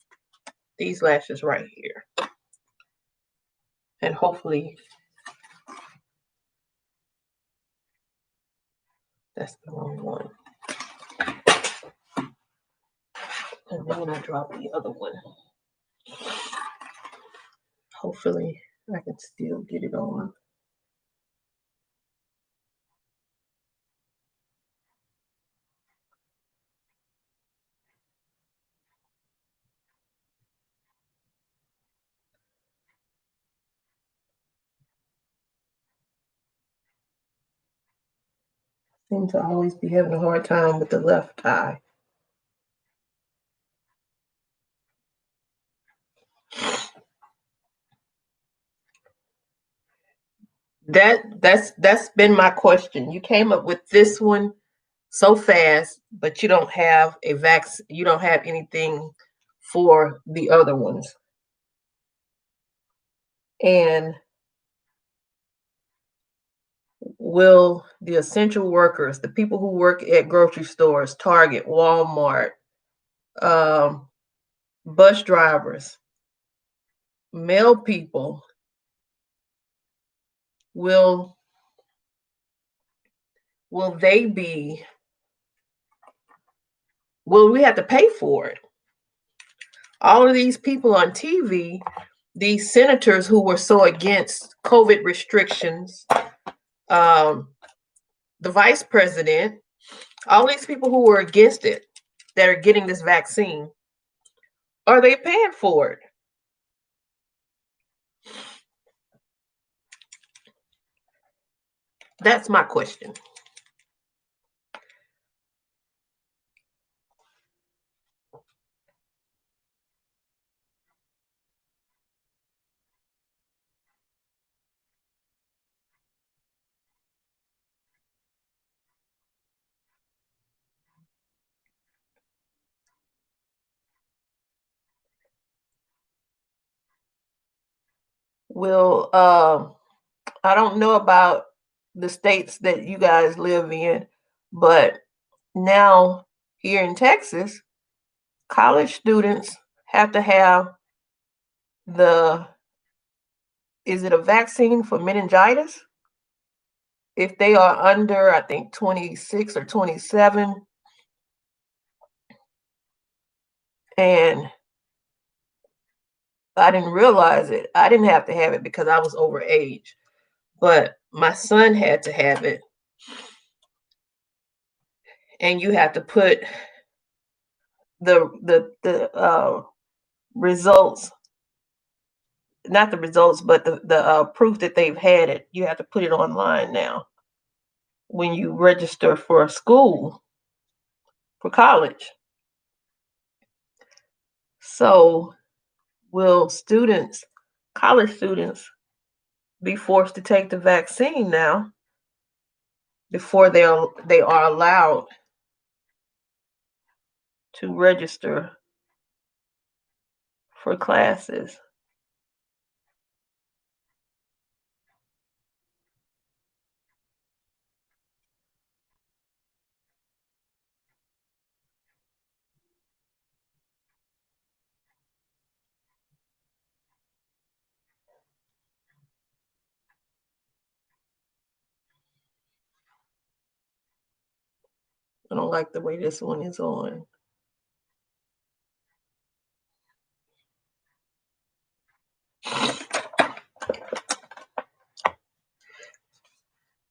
These lashes right here. And hopefully that's the wrong one. And then I drop the other one. Hopefully I can still get it on. Seem to always be having a hard time with the left eye. That's been my question. You came up with this one so fast, but you don't have a vaccine. You don't have anything for the other ones. And will the essential workers, the people who work at grocery stores, Target, Walmart, bus drivers, mail people, will will they be, will we have to pay for it? All of these people on TV, these senators who were so against COVID restrictions, the vice president, all these people who were against it that are getting this vaccine, are they paying for it? That's my question. Will I don't know about the states that you guys live in, but now here in Texas, college students have to have is it a vaccine for meningitis? If they are under, I think, 26 or 27, and I didn't realize it. I didn't have to have it because I was over age, but my son had to have it. And you have to put the results, not the results, but the proof that they've had it. You have to put it online now when you register for a school, for college. So will students, college students, be forced to take the vaccine now before they are allowed to register for classes? I don't like the way this one is on.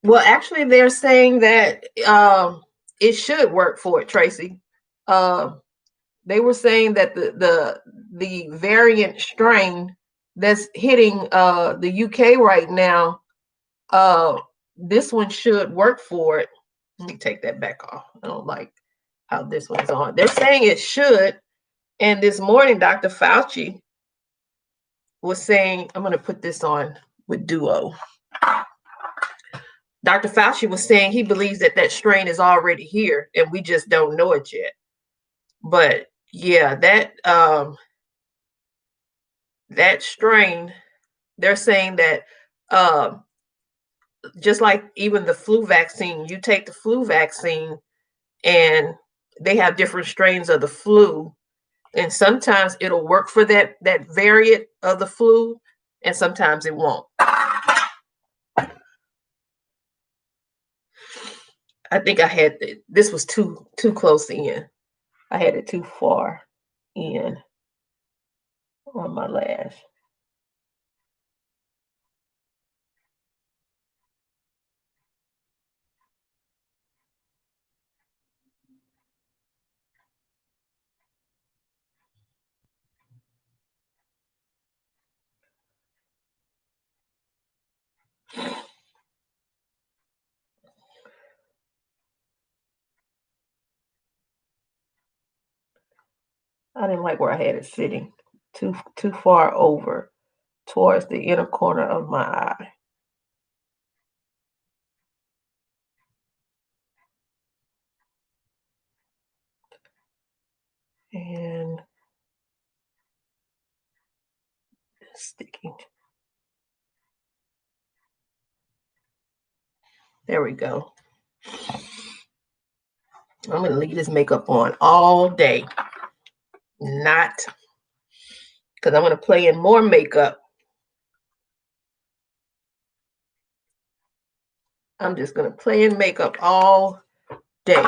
Well, actually, they're saying that it should work for it, Tracy. They were saying that the variant strain that's hitting the UK right now, this one should work for it. Let me take that back off. I don't like how this one's on. They're saying it should. And this morning, Dr. Fauci was saying, I'm going to put this on with Duo. Dr. Fauci was saying he believes that strain is already here and we just don't know it yet. But yeah, that strain, they're saying that just like even the flu vaccine, you take the flu vaccine and they have different strains of the flu, and sometimes it'll work for that variant of the flu, and sometimes it won't. I think I had this was too close in. I had it too far in on my lash. I didn't like where I had it sitting. Too far over towards the inner corner of my eye. And it's sticking. There we go. I'm going to leave this makeup on all day. Not because I'm going to play in more makeup. I'm just going to play in makeup all day.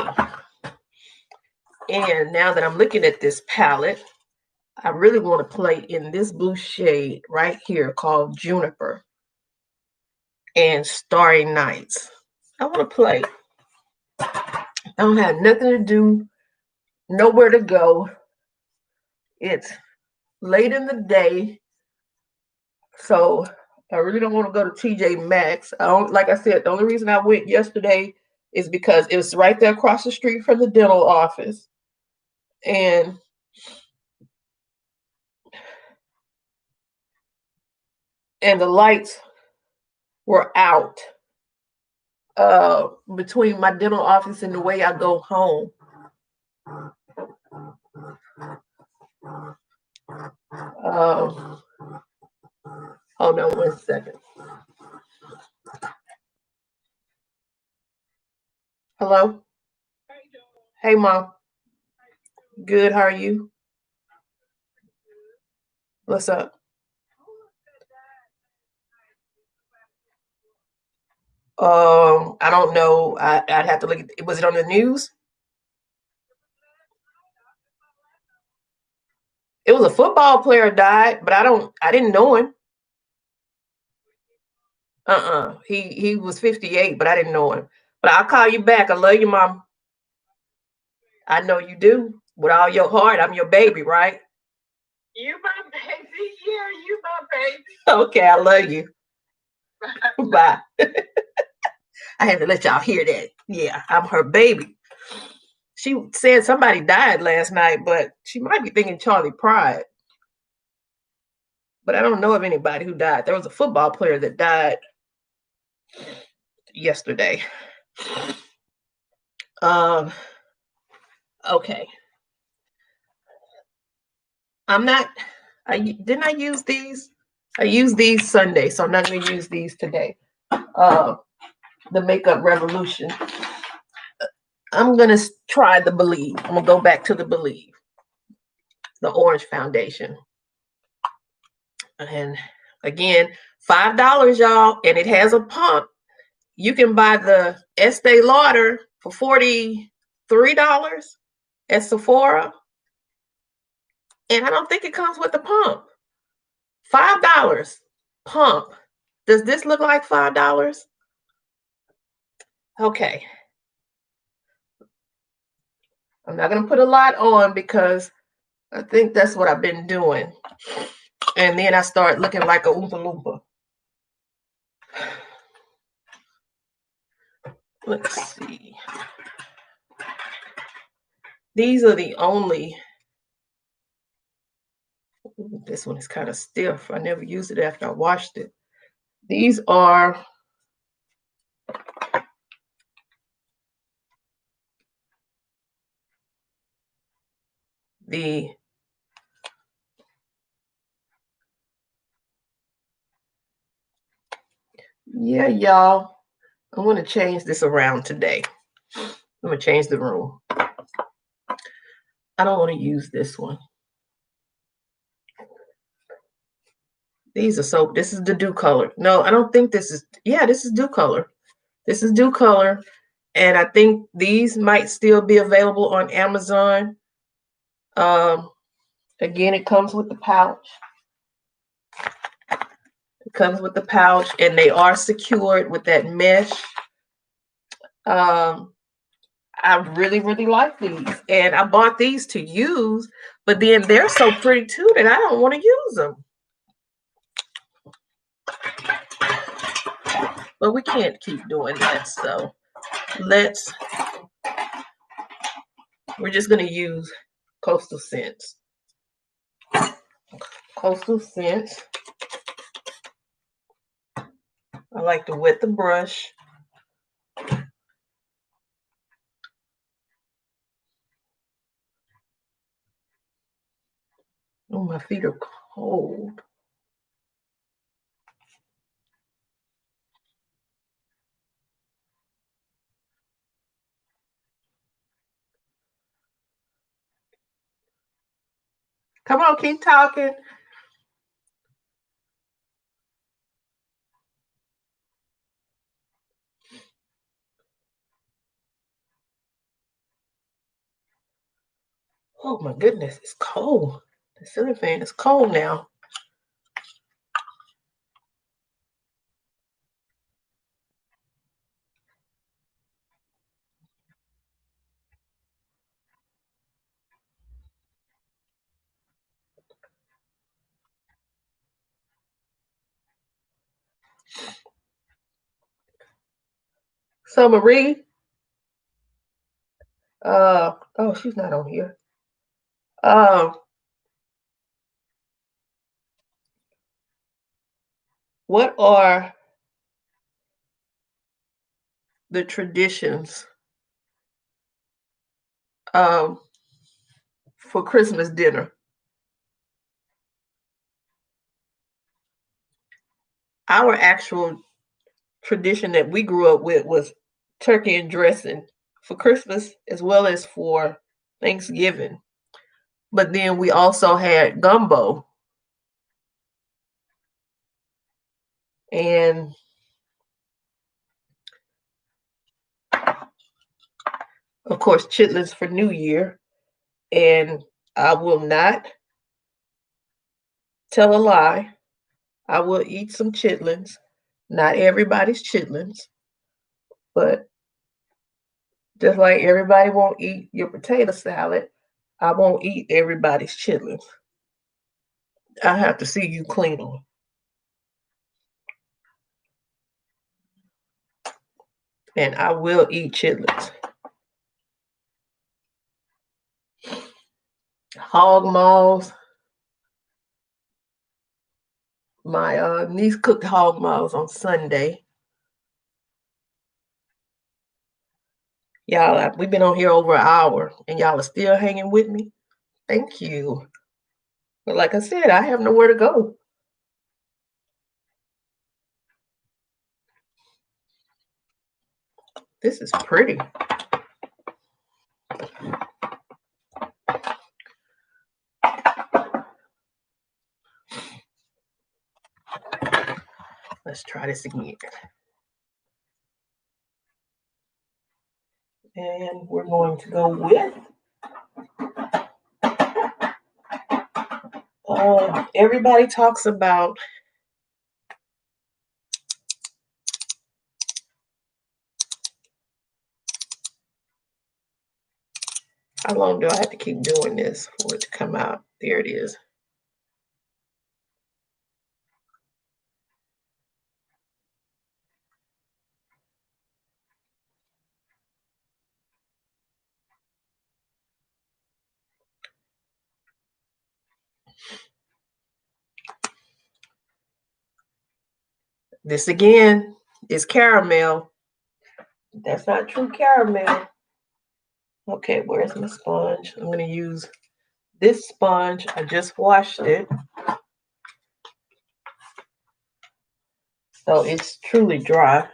And now that I'm looking at this palette, I really want to play in this blue shade right here called Juniper and Starry Nights. I want to play. I don't have nothing to do, nowhere to go. It's late in the day, so I really don't want to go to TJ Maxx. Like I said, the only reason I went yesterday is because it was right there across the street from the dental office. And the lights were out between my dental office and the way I go home. Hold on 1 second. Hello? Hey, Mom. Good, how are you? What's up? I don't know. I'd have to look at, was it on the news? It was a football player died, but I didn't know him. He was 58, but I didn't know him. But I'll call you back. I love you, Mom. I know you do. With all your heart, I'm your baby, right? You my baby. Yeah, you my baby. Okay, I love you. Bye. I had to let y'all hear that. Yeah, I'm her baby. She said somebody died last night, but she might be thinking Charlie Pride. But I don't know of anybody who died. There was a football player that died yesterday. Okay. I'm not. Didn't I use these? I used these Sunday, so I'm not going to use these today. The Makeup Revolution. I'm going to try the Believe. I'm going to go back to the Believe. The orange foundation. And again, $5, y'all, and it has a pump. You can buy the Estee Lauder for $43 at Sephora. And I don't think it comes with the pump. $5 pump. Does this look like $5? Okay. I'm not going to put a lot on because I think that's what I've been doing. And then I start looking like a Oompa Loompa. Let's see. These are the only. This one is kind of stiff. I never used it after I washed it. These are the y'all. I'm going to change this around today. I'm going to change the room. I don't want to use this one. These are so, this is the Dew Color. No, I don't think this is, this is Dew Color. This is Dew Color. And I think these might still be available on Amazon. Again, it comes with the pouch. It comes with the pouch, and they are secured with that mesh. I really, really like these. And I bought these to use, but then they're so pretty too that I don't want to use them. But we can't keep doing that, so we're just going to use Coastal Scents. Coastal Scents. I like to wet the brush. Oh, my feet are cold. Come on, keep talking. Oh my goodness, it's cold. The ceiling fan is cold now. So Marie, oh, she's not on here. Uh, what are the traditions um for Christmas dinner? Our actual tradition that we grew up with was turkey and dressing for Christmas as well as for Thanksgiving. But then we also had gumbo and of course chitlins for New Year. And I will not tell a lie. I will eat some chitlins. Not everybody's chitlins, but just like everybody won't eat your potato salad, I won't eat everybody's chitlins. I have to see you clean them. And I will eat chitlins. Hog maws. My niece cooked hog maws on Sunday. Y'all, we've been on here over an hour, and y'all are still hanging with me. Thank you. But like I said, I have nowhere to go. This is pretty. Let's try this again. And we're going to go with everybody talks about how long do I have to keep doing this for it to come out? There it is. This again is caramel. That's not true caramel. Okay, where's my sponge? I'm going to use this sponge. I just washed it. So it's truly dry.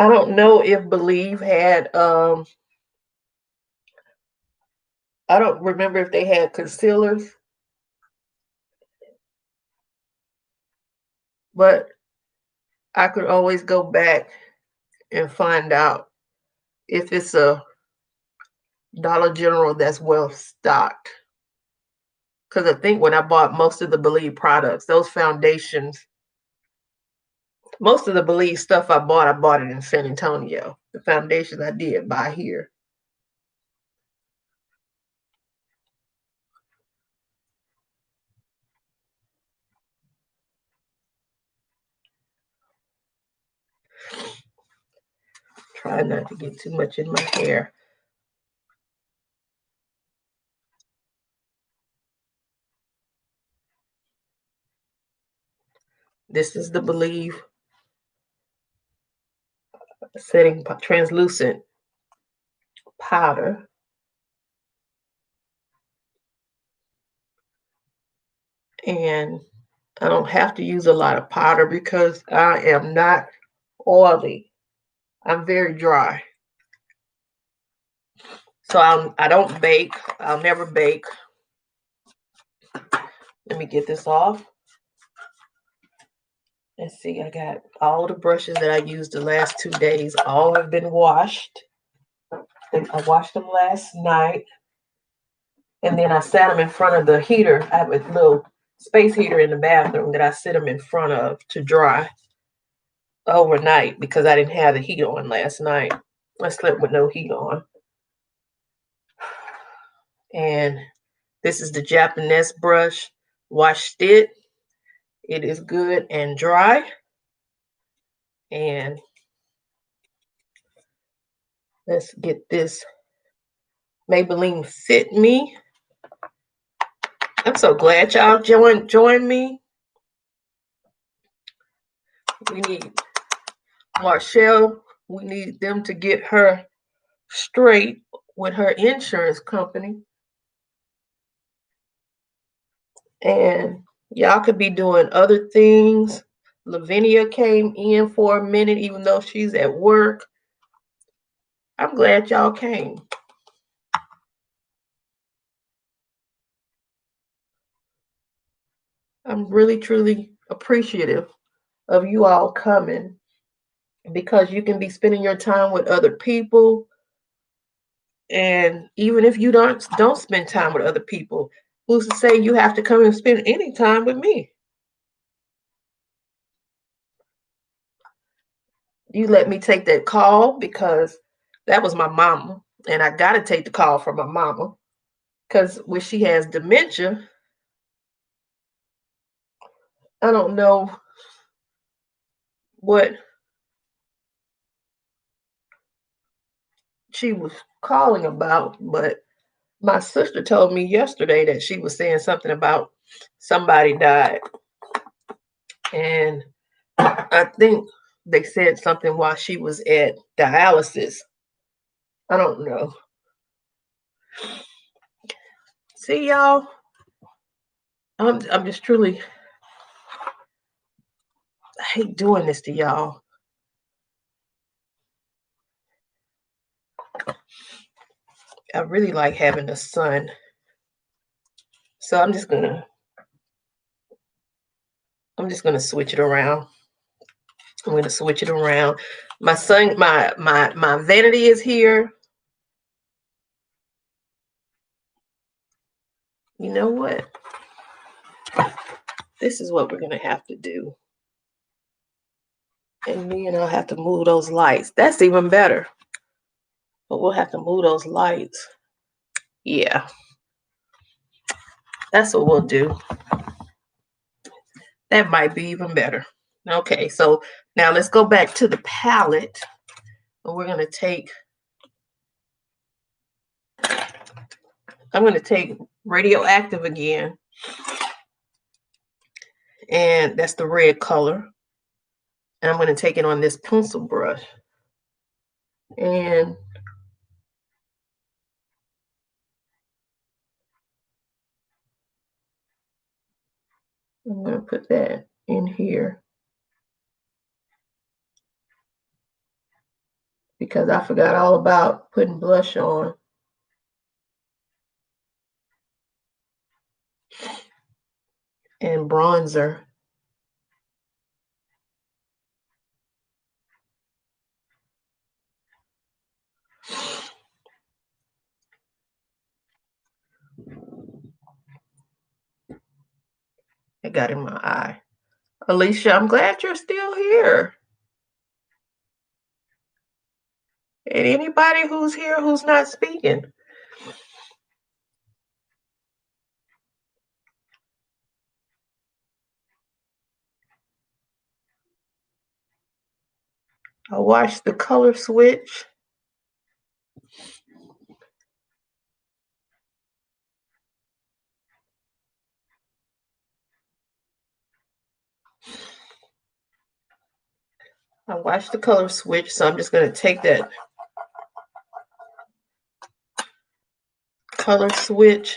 I don't know if Believe had I don't remember if they had concealers, but I could always go back and find out if it's a Dollar General that's well stocked. Because I think when I bought most of the Believe products, those foundations, most of the Believe stuff I bought it in San Antonio. The foundations I did buy here. Try not to get too much in my hair. This is the Believe setting translucent powder. And I don't have to use a lot of powder because I am not oily. I'm very dry. So I don't bake. I'll never bake. Let me get this off. Let's see, I got all the brushes that I used the last 2 days. All have been washed. I washed them last night. And then I sat them in front of the heater. I have a little space heater in the bathroom that I sit them in front of to dry overnight because I didn't have the heat on last night. I slept with no heat on. And this is the Japanese brush. Washed it. It is good and dry. And let's get this Maybelline Fit Me. I'm so glad y'all join me. We need Marshall. We need them to get her straight with her insurance company. And y'all could be doing other things. Lavinia came in for a minute, even though she's at work. I'm glad y'all came. I'm really, truly appreciative of you all coming because you can be spending your time with other people. And even if you don't spend time with other people, who's to say you have to come and spend any time with me? You let me take that call because that was my mama. And I got to take the call from my mama because when she has dementia, I don't know what she was calling about, but my sister told me yesterday that she was saying something about somebody died. And I think they said something while she was at dialysis. I don't know. See, y'all, I'm just truly, I hate doing this to y'all. I really like having a son. So I'm just gonna switch it around. I'm gonna switch it around. My son, my vanity is here. You know what? This is what we're gonna have to do. And me and I'll have to move those lights. That's even better. But we'll have to move those lights. Yeah. That's what we'll do. That might be even better. Okay, so now let's go back to the palette. And we're gonna take, I'm gonna take Radioactive again. And that's the red color. And I'm gonna take it on this pencil brush. And I'm going to put that in here because I forgot all about putting blush on. And bronzer. I got in my eye. Alicia, I'm glad you're still here. And anybody who's here who's not speaking. I'll watch the color switch. I watched the color switch, so I'm just going to take that color switch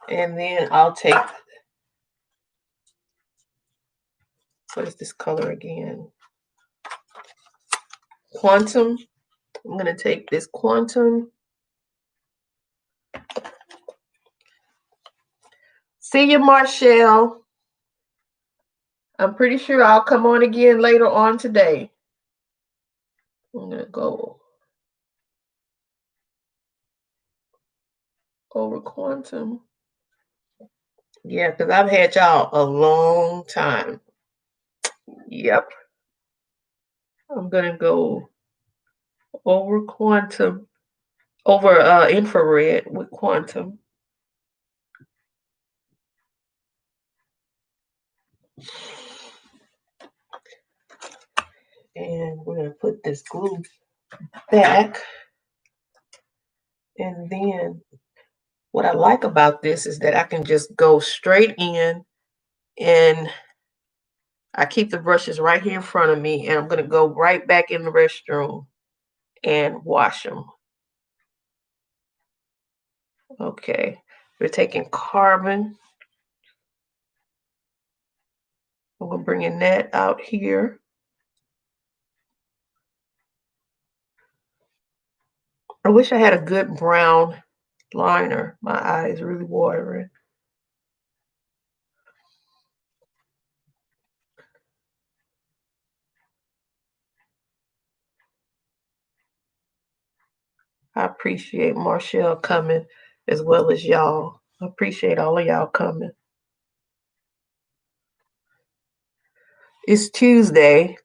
and then I'll take, what is this color again? Quantum I'm going to take this Quantum. See you, Marshall. I'm pretty sure I'll come on again later on today. I'm going to go over Quantum. Yeah, because I've had y'all a long time. Yep. I'm going to go over Quantum, over infrared with Quantum. And we're going to put this glue back. And then what I like about this is that I can just go straight in, and I keep the brushes right here in front of me, and I'm going to go right back in the restroom and wash them. Okay, we're taking Carbon. I'm going to bring that out here. I wish I had a good brown liner. My eye is really watering. I appreciate Marshall coming as well as y'all. I appreciate all of y'all coming. It's Tuesday,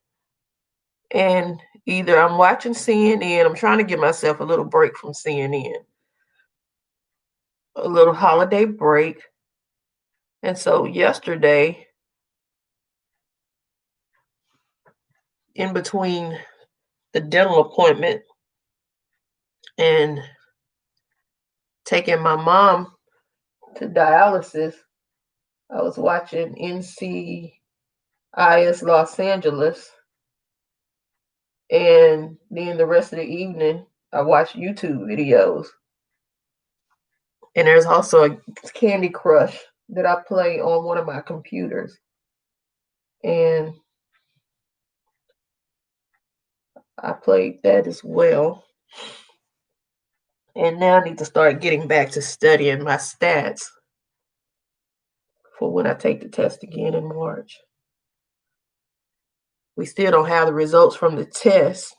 and either I'm watching CNN, I'm trying to give myself a little break from CNN, a little holiday break. And so yesterday, in between the dental appointment and taking my mom to dialysis, I was watching NCIS Los Angeles. And then the rest of the evening, I watched YouTube videos. And there's also a Candy Crush that I play on one of my computers. And I played that as well. And now I need to start getting back to studying my stats for when I take the test again in March. We still don't have the results from the test,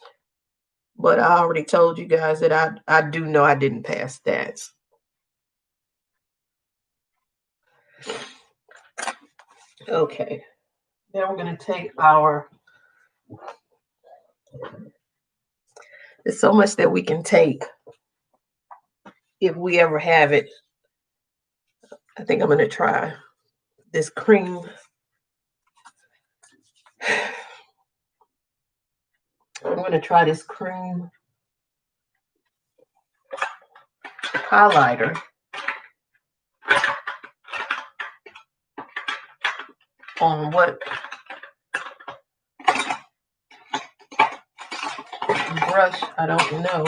but I already told you guys that I do know I didn't pass stats. Okay, now we're going to take there's so much that we can take if we ever have it. I think I'm going to try this cream. I'm going to try this cream highlighter on what brush, I don't know.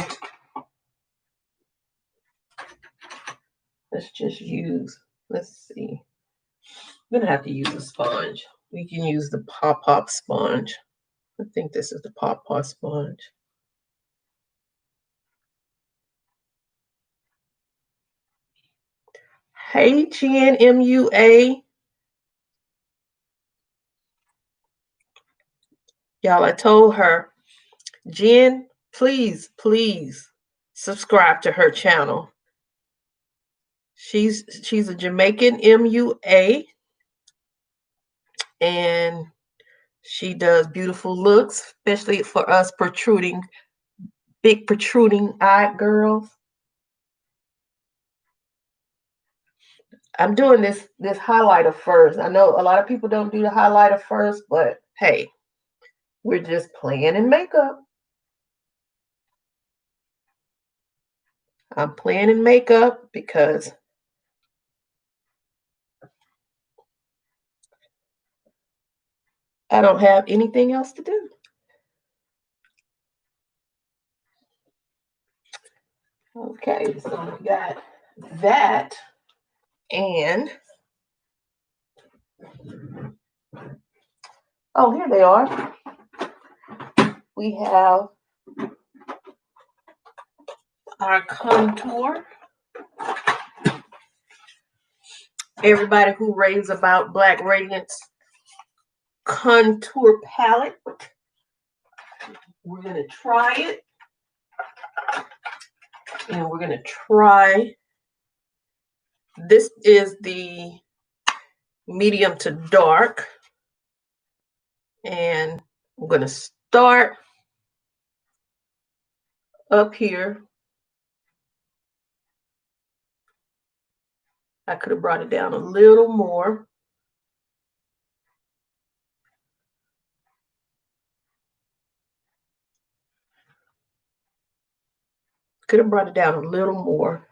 Let's see. I'm going to have to use a sponge. We can use the Pop sponge. I think this is the Pop sponge. Hey, Chen MUA. Y'all, I told her, Jen, please subscribe to her channel. She's a Jamaican MUA, and she does beautiful looks, especially for us big protruding eye girls. I'm doing this highlighter first. I know a lot of people don't do the highlighter first, but hey, we're just playing in makeup. I'm playing in makeup because I don't have anything else to do. Okay, so we got that, and oh, here they are. We have our contour. Everybody who raves about Black Radiance contour palette, we're going to try it. And we're going to try, this is the medium to dark. And I'm going to start up here. I could have brought it down a little more. Could have brought it down a little more.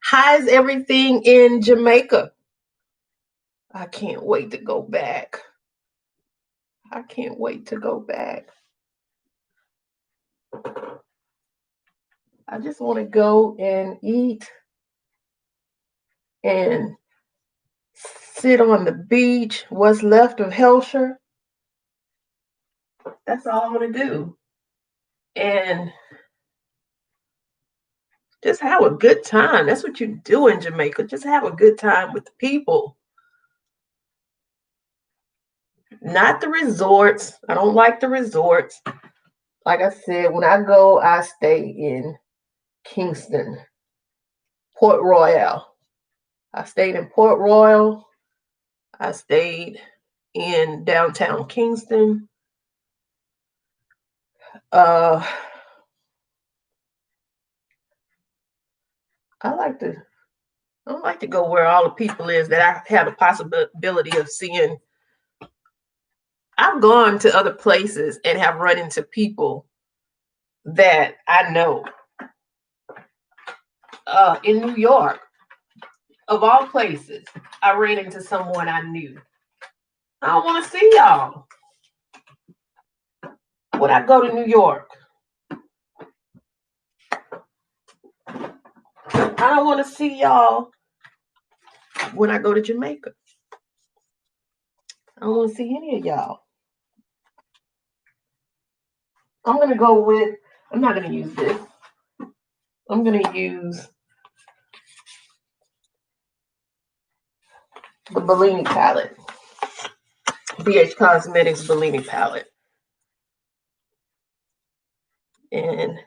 How's everything in Jamaica? I can't wait to go back. I can't wait to go back. I just want to go and eat and sit on the beach. What's left of Hellshire. That's all I want to do. And just have a good time. That's what you do in Jamaica. Just have a good time with the people. Not the resorts. I don't like the resorts. Like I said, when I go, I stay in Kingston, Port Royal. I stayed in Port Royal. I stayed in downtown Kingston. I don't like to go where all the people is that I have the possibility of seeing. I've gone to other places and have run into people that I know. In New York, of all places, I ran into someone I knew. I don't want to see y'all. When I go to New York, I don't want to see y'all when I go to Jamaica. I don't want to see any of y'all. I'm going to go with, I'm not going to use this. I'm going to use the Bellini Palette. BH Cosmetics Bellini Palette. And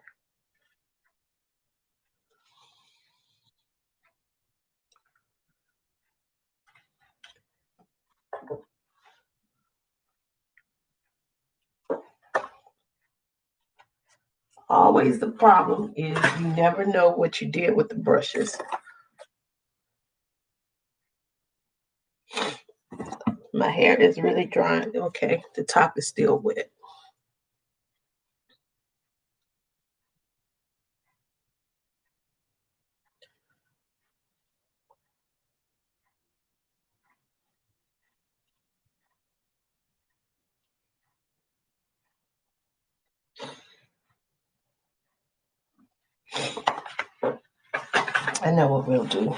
always the problem is you never know what you did with the brushes. My hair is really drying. Okay, the top is still wet. I know what we'll do.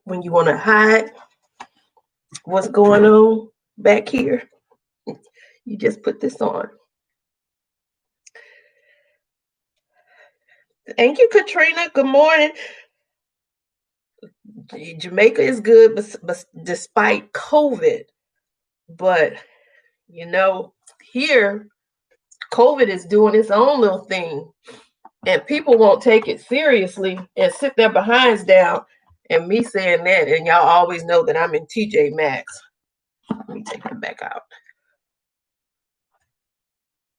When you want to hide what's going on back here, you just put this on. Thank you, Katrina. Good morning. Jamaica is good, but despite COVID. But, you know, here, COVID is doing its own little thing. And people won't take it seriously and sit their behinds down. And me saying that, and y'all always know that I'm in TJ Maxx. Let me take that back out.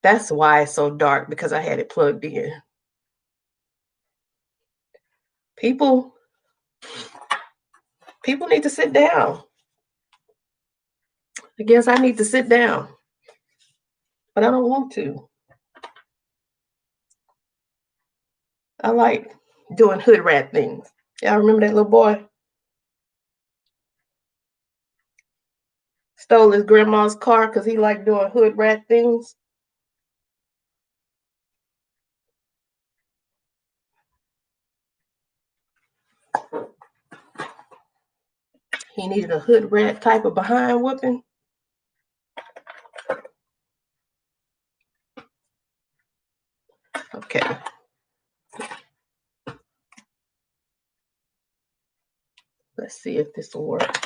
That's why it's so dark, because I had it plugged in. People need to sit down. I guess I need to sit down, but I don't want to. I like doing hood rat things. Y'all remember that little boy? Stole his grandma's car because he liked doing hood rat things. He needed a hood rat type of behind whooping. Okay. Let's see if this will work.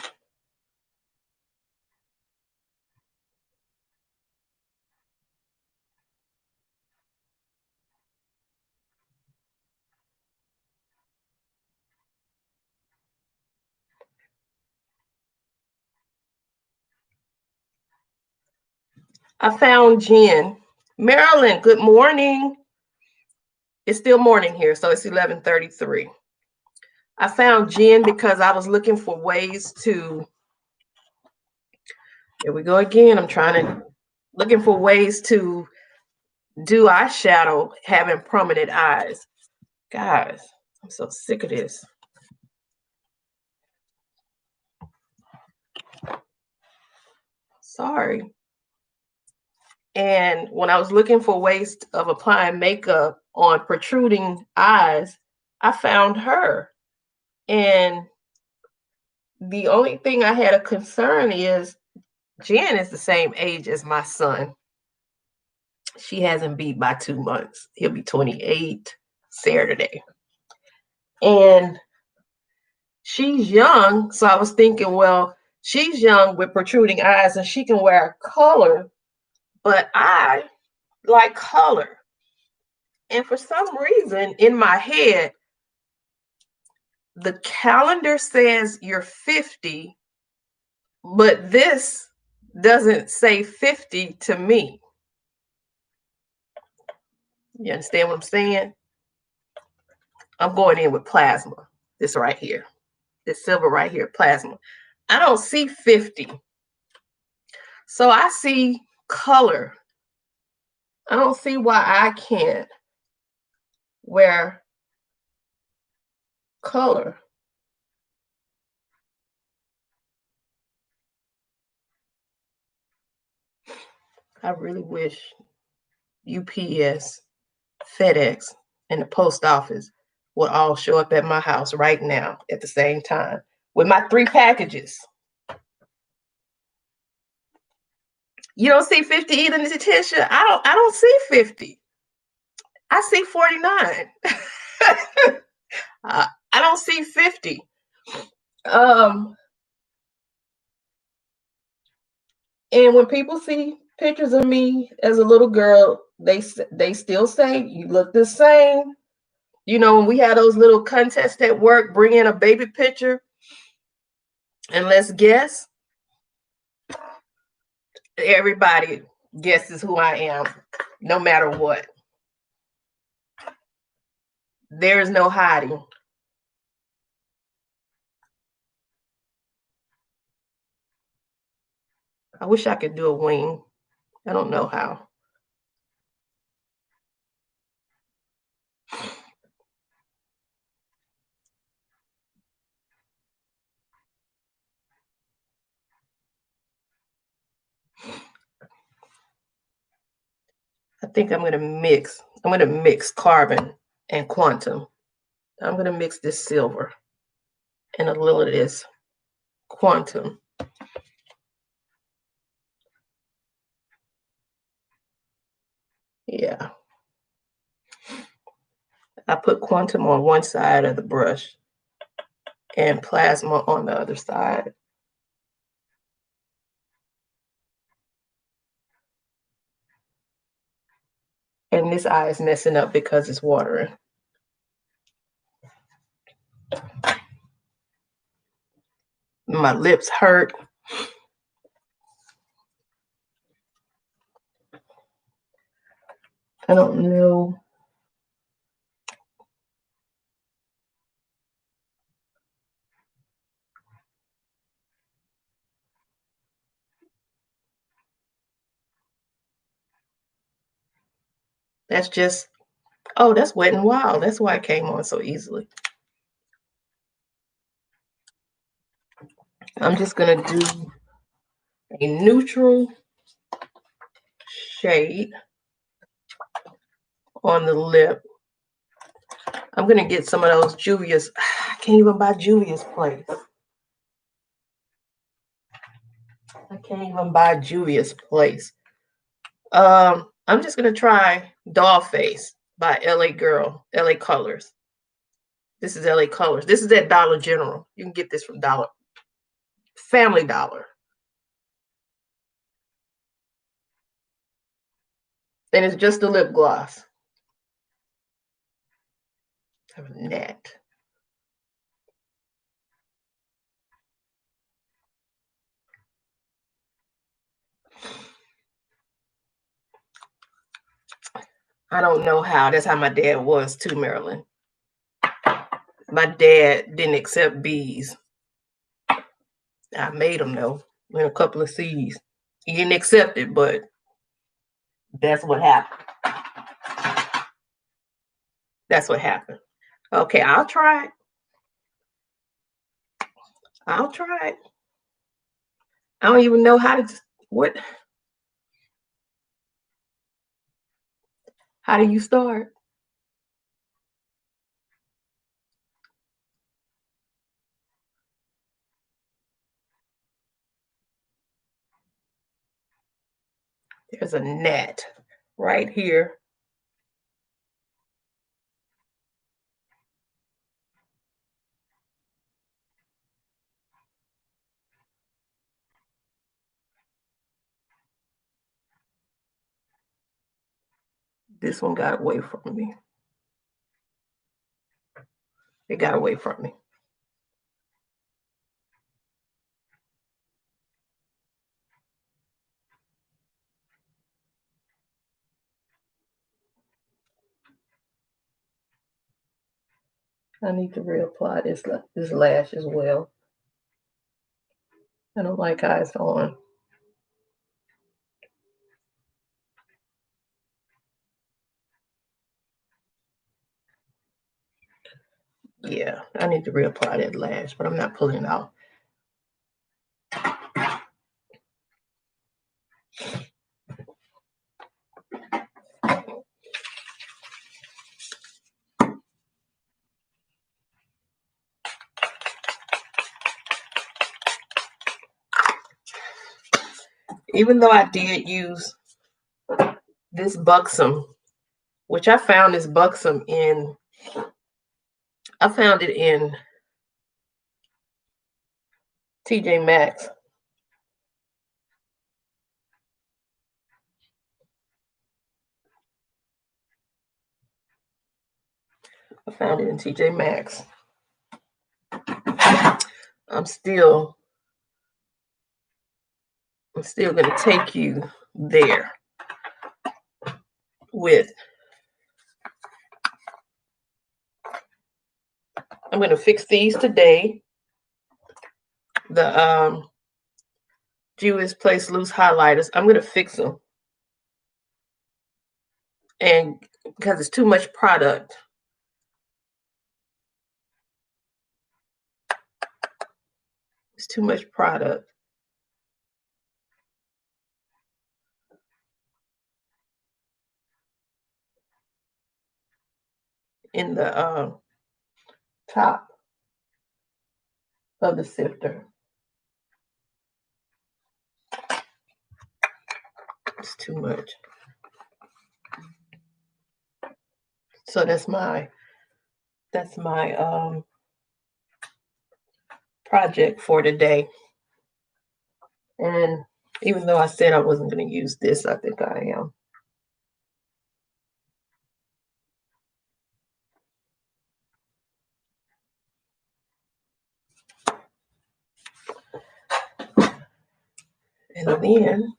I found Jen. Marilyn, good morning. It's still morning here, so it's 11:33. I found Jen because I was looking for ways to, here we go again. Looking for ways to do eyeshadow having prominent eyes. Guys, I'm so sick of this. Sorry. And when I was looking for ways of applying makeup on protruding eyes, I found her. And the only thing I had a concern is Jen is the same age as my son. She hasn't beat by 2 months. He'll be 28 Saturday. And she's young. So I was thinking, well, she's young with protruding eyes and she can wear color, but I like color. And for some reason in my head, the calendar says you're 50, but this doesn't say 50 to me. You understand what I'm saying? I'm going in with plasma. This right here. This silver right here, plasma. I don't see 50. So I see color. I don't see why I can't wear color. I really wish UPS, FedEx, and the post office would all show up at my house right now at the same time with my 3 packages. You don't see 50 either, Natasha? I don't see 50. I see 49. I don't see 50. And when people see pictures of me as a little girl, they still say you look the same. You know, when we had those little contests at work, bring in a baby picture and let's guess. Everybody guesses who I am, no matter what. There's no hiding. I wish I could do a wing. I don't know how. I think I'm gonna mix carbon and quantum. I'm gonna mix this silver and a little of this quantum. Yeah. I put quantum on one side of the brush and plasma on the other side. And this eye is messing up because it's watering. My lips hurt. I don't know. That's just, oh, that's Wet n Wild. That's why it came on so easily. I'm just gonna do a neutral shade on the lip. I'm going to get some of those Juvia's. I can't even buy Juvia's Place. I can't even buy Juvia's Place. I'm just going to try Doll Face by LA Girl, LA Colors. This is LA Colors. This is at Dollar General. You can get this from Family Dollar. And it's just a lip gloss. Have a net. I don't know how. That's how my dad was too, Marilyn. My dad didn't accept B's. I made him though, with a couple of C's. He didn't accept it, but that's what happened. That's what happened. Okay, I'll try it. I'll try it. I don't even know how to, what, how do you start? There's a net right here. This one got away from me. It got away from me. I need to reapply this lash as well. I don't like how it's on. Yeah, I need to reapply that lash, but I'm not pulling it out. Even though I did use this Buxom, which I found this Buxom in, I found it in TJ Maxx. I found it in TJ Maxx. I'm still going to take you there with, I'm going to fix these today. The Juvia's Place loose highlighters. I'm going to fix them. And because it's too much product. It's too much product. In the top of the sifter. It's too much. So that's my project for today. And even though I said I wasn't going to use this, I think I am. And then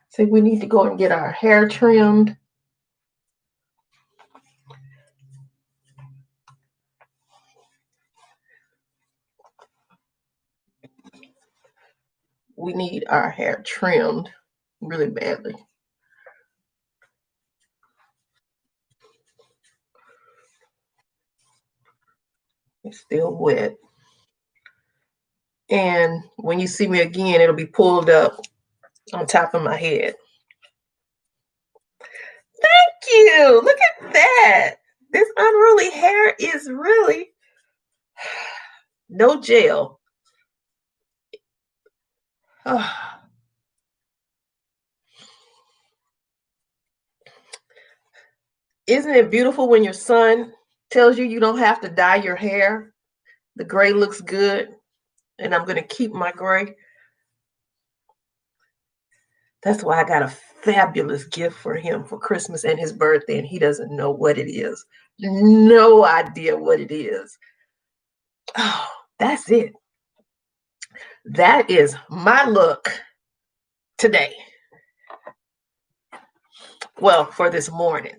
see, we need to go and get our hair trimmed. we need our hair trimmed really badly. It's still wet. And when you see me again, it'll be pulled up on top of my head. Thank you. Look at that. This unruly hair is really no gel. Oh. Isn't it beautiful when your son tells you don't have to dye your hair? The gray looks good, and I'm going to keep my gray. That's why I got a fabulous gift for him for Christmas and his birthday, and he doesn't know what it is. No idea what it is. Oh, that's it. That is my look today. Well, for this morning,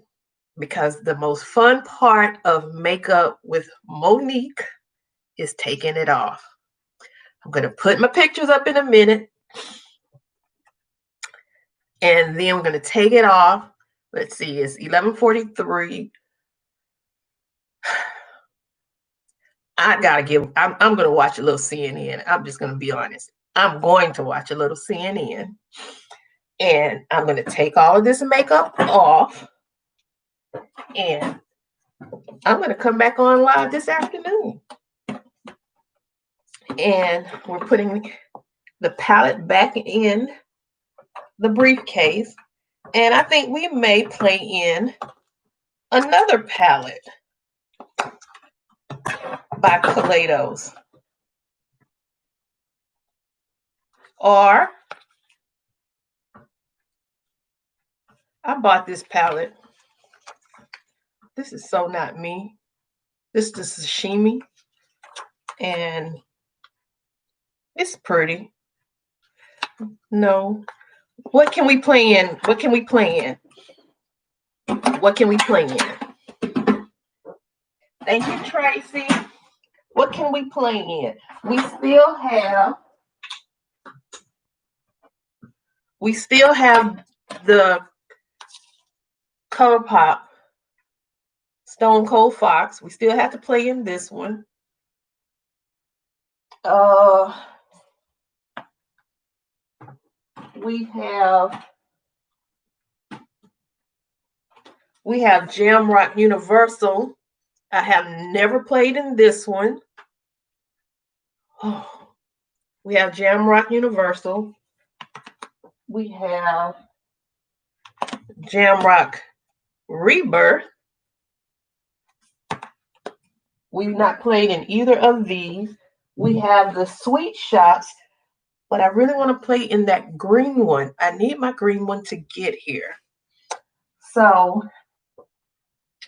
because the most fun part of makeup with Monique is taking it off. I'm going to put my pictures up in a minute, and then I'm going to take it off. Let's see, it's 11:43. I'm going to watch a little CNN. I'm just going to be honest. I'm going to watch a little CNN, and I'm going to take all of this makeup off, and I'm going to come back on live this afternoon. And we're putting the palette back in the briefcase, and I think we may play in another palette by Kaleidos. Or I bought this palette. This is so not me. This is the sashimi, and it's pretty. No. What can we play in? What can we play in? What can we play in? Thank you, Tracy. What can we play in? We still have the ColourPop Stone Cold Fox. We still have to play in this one. We have Jamrock Universal. I have never played in this one. Oh, we have Jamrock Universal. We have Jamrock Rebirth. We've not played in either of these. We have the Sweet Shots, but I really want to play in that green one. I need my green one to get here. So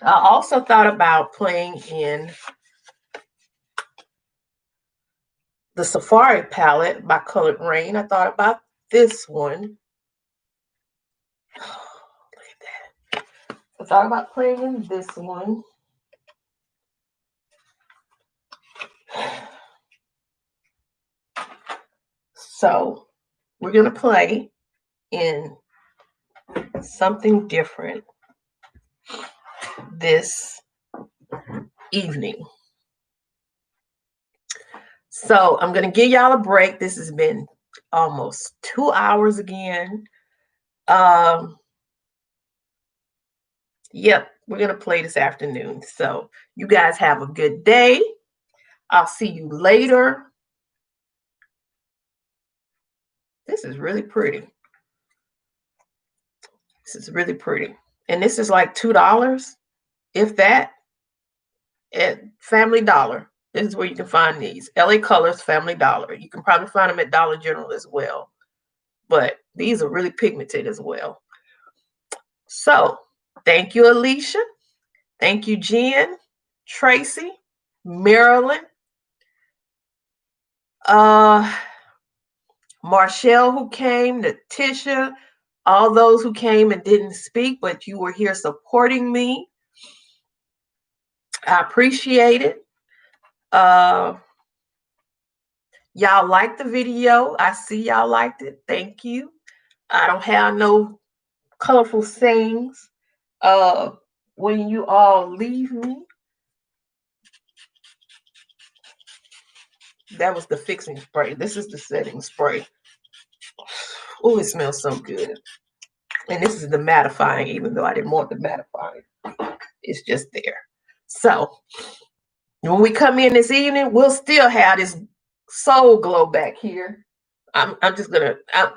I also thought about playing in the Safari palette by Colored Rain. I thought about this one. Oh, look at that. I thought about playing in this one. So we're going to play in something different this evening. So I'm going to give y'all a break. This has been almost 2 hours again. Yep, we're going to play this afternoon. So you guys have a good day. I'll see you later. This is really pretty. This is really pretty. And this is like $2, if that, at Family Dollar. This is where you can find these. LA Colors, Family Dollar. You can probably find them at Dollar General as well. But these are really pigmented as well. So, thank you, Alicia. Thank you, Jen, Tracy, Marilyn, Marshall, who came, Natisha, all those who came and didn't speak, but you were here supporting me. I appreciate it. Y'all liked the video. I see y'all liked it. Thank you. I don't have no colorful sayings when you all leave me. That was the fixing spray. This is the setting spray. Oh, it smells so good. And this is the mattifying, even though I didn't want the mattifying. It's just there. So when we come in this evening, we'll still have this soul glow back here. I'm just gonna,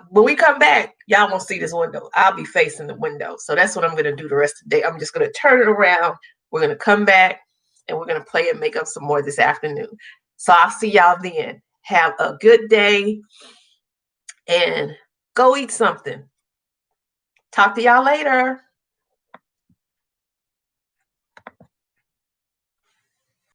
when we come back, y'all won't see this window. I'll be facing the window. So that's what I'm gonna do the rest of the day. I'm just gonna turn it around. We're gonna come back and we're gonna play and make up some more this afternoon. So I'll see y'all then. Have a good day and go eat something. Talk to y'all later.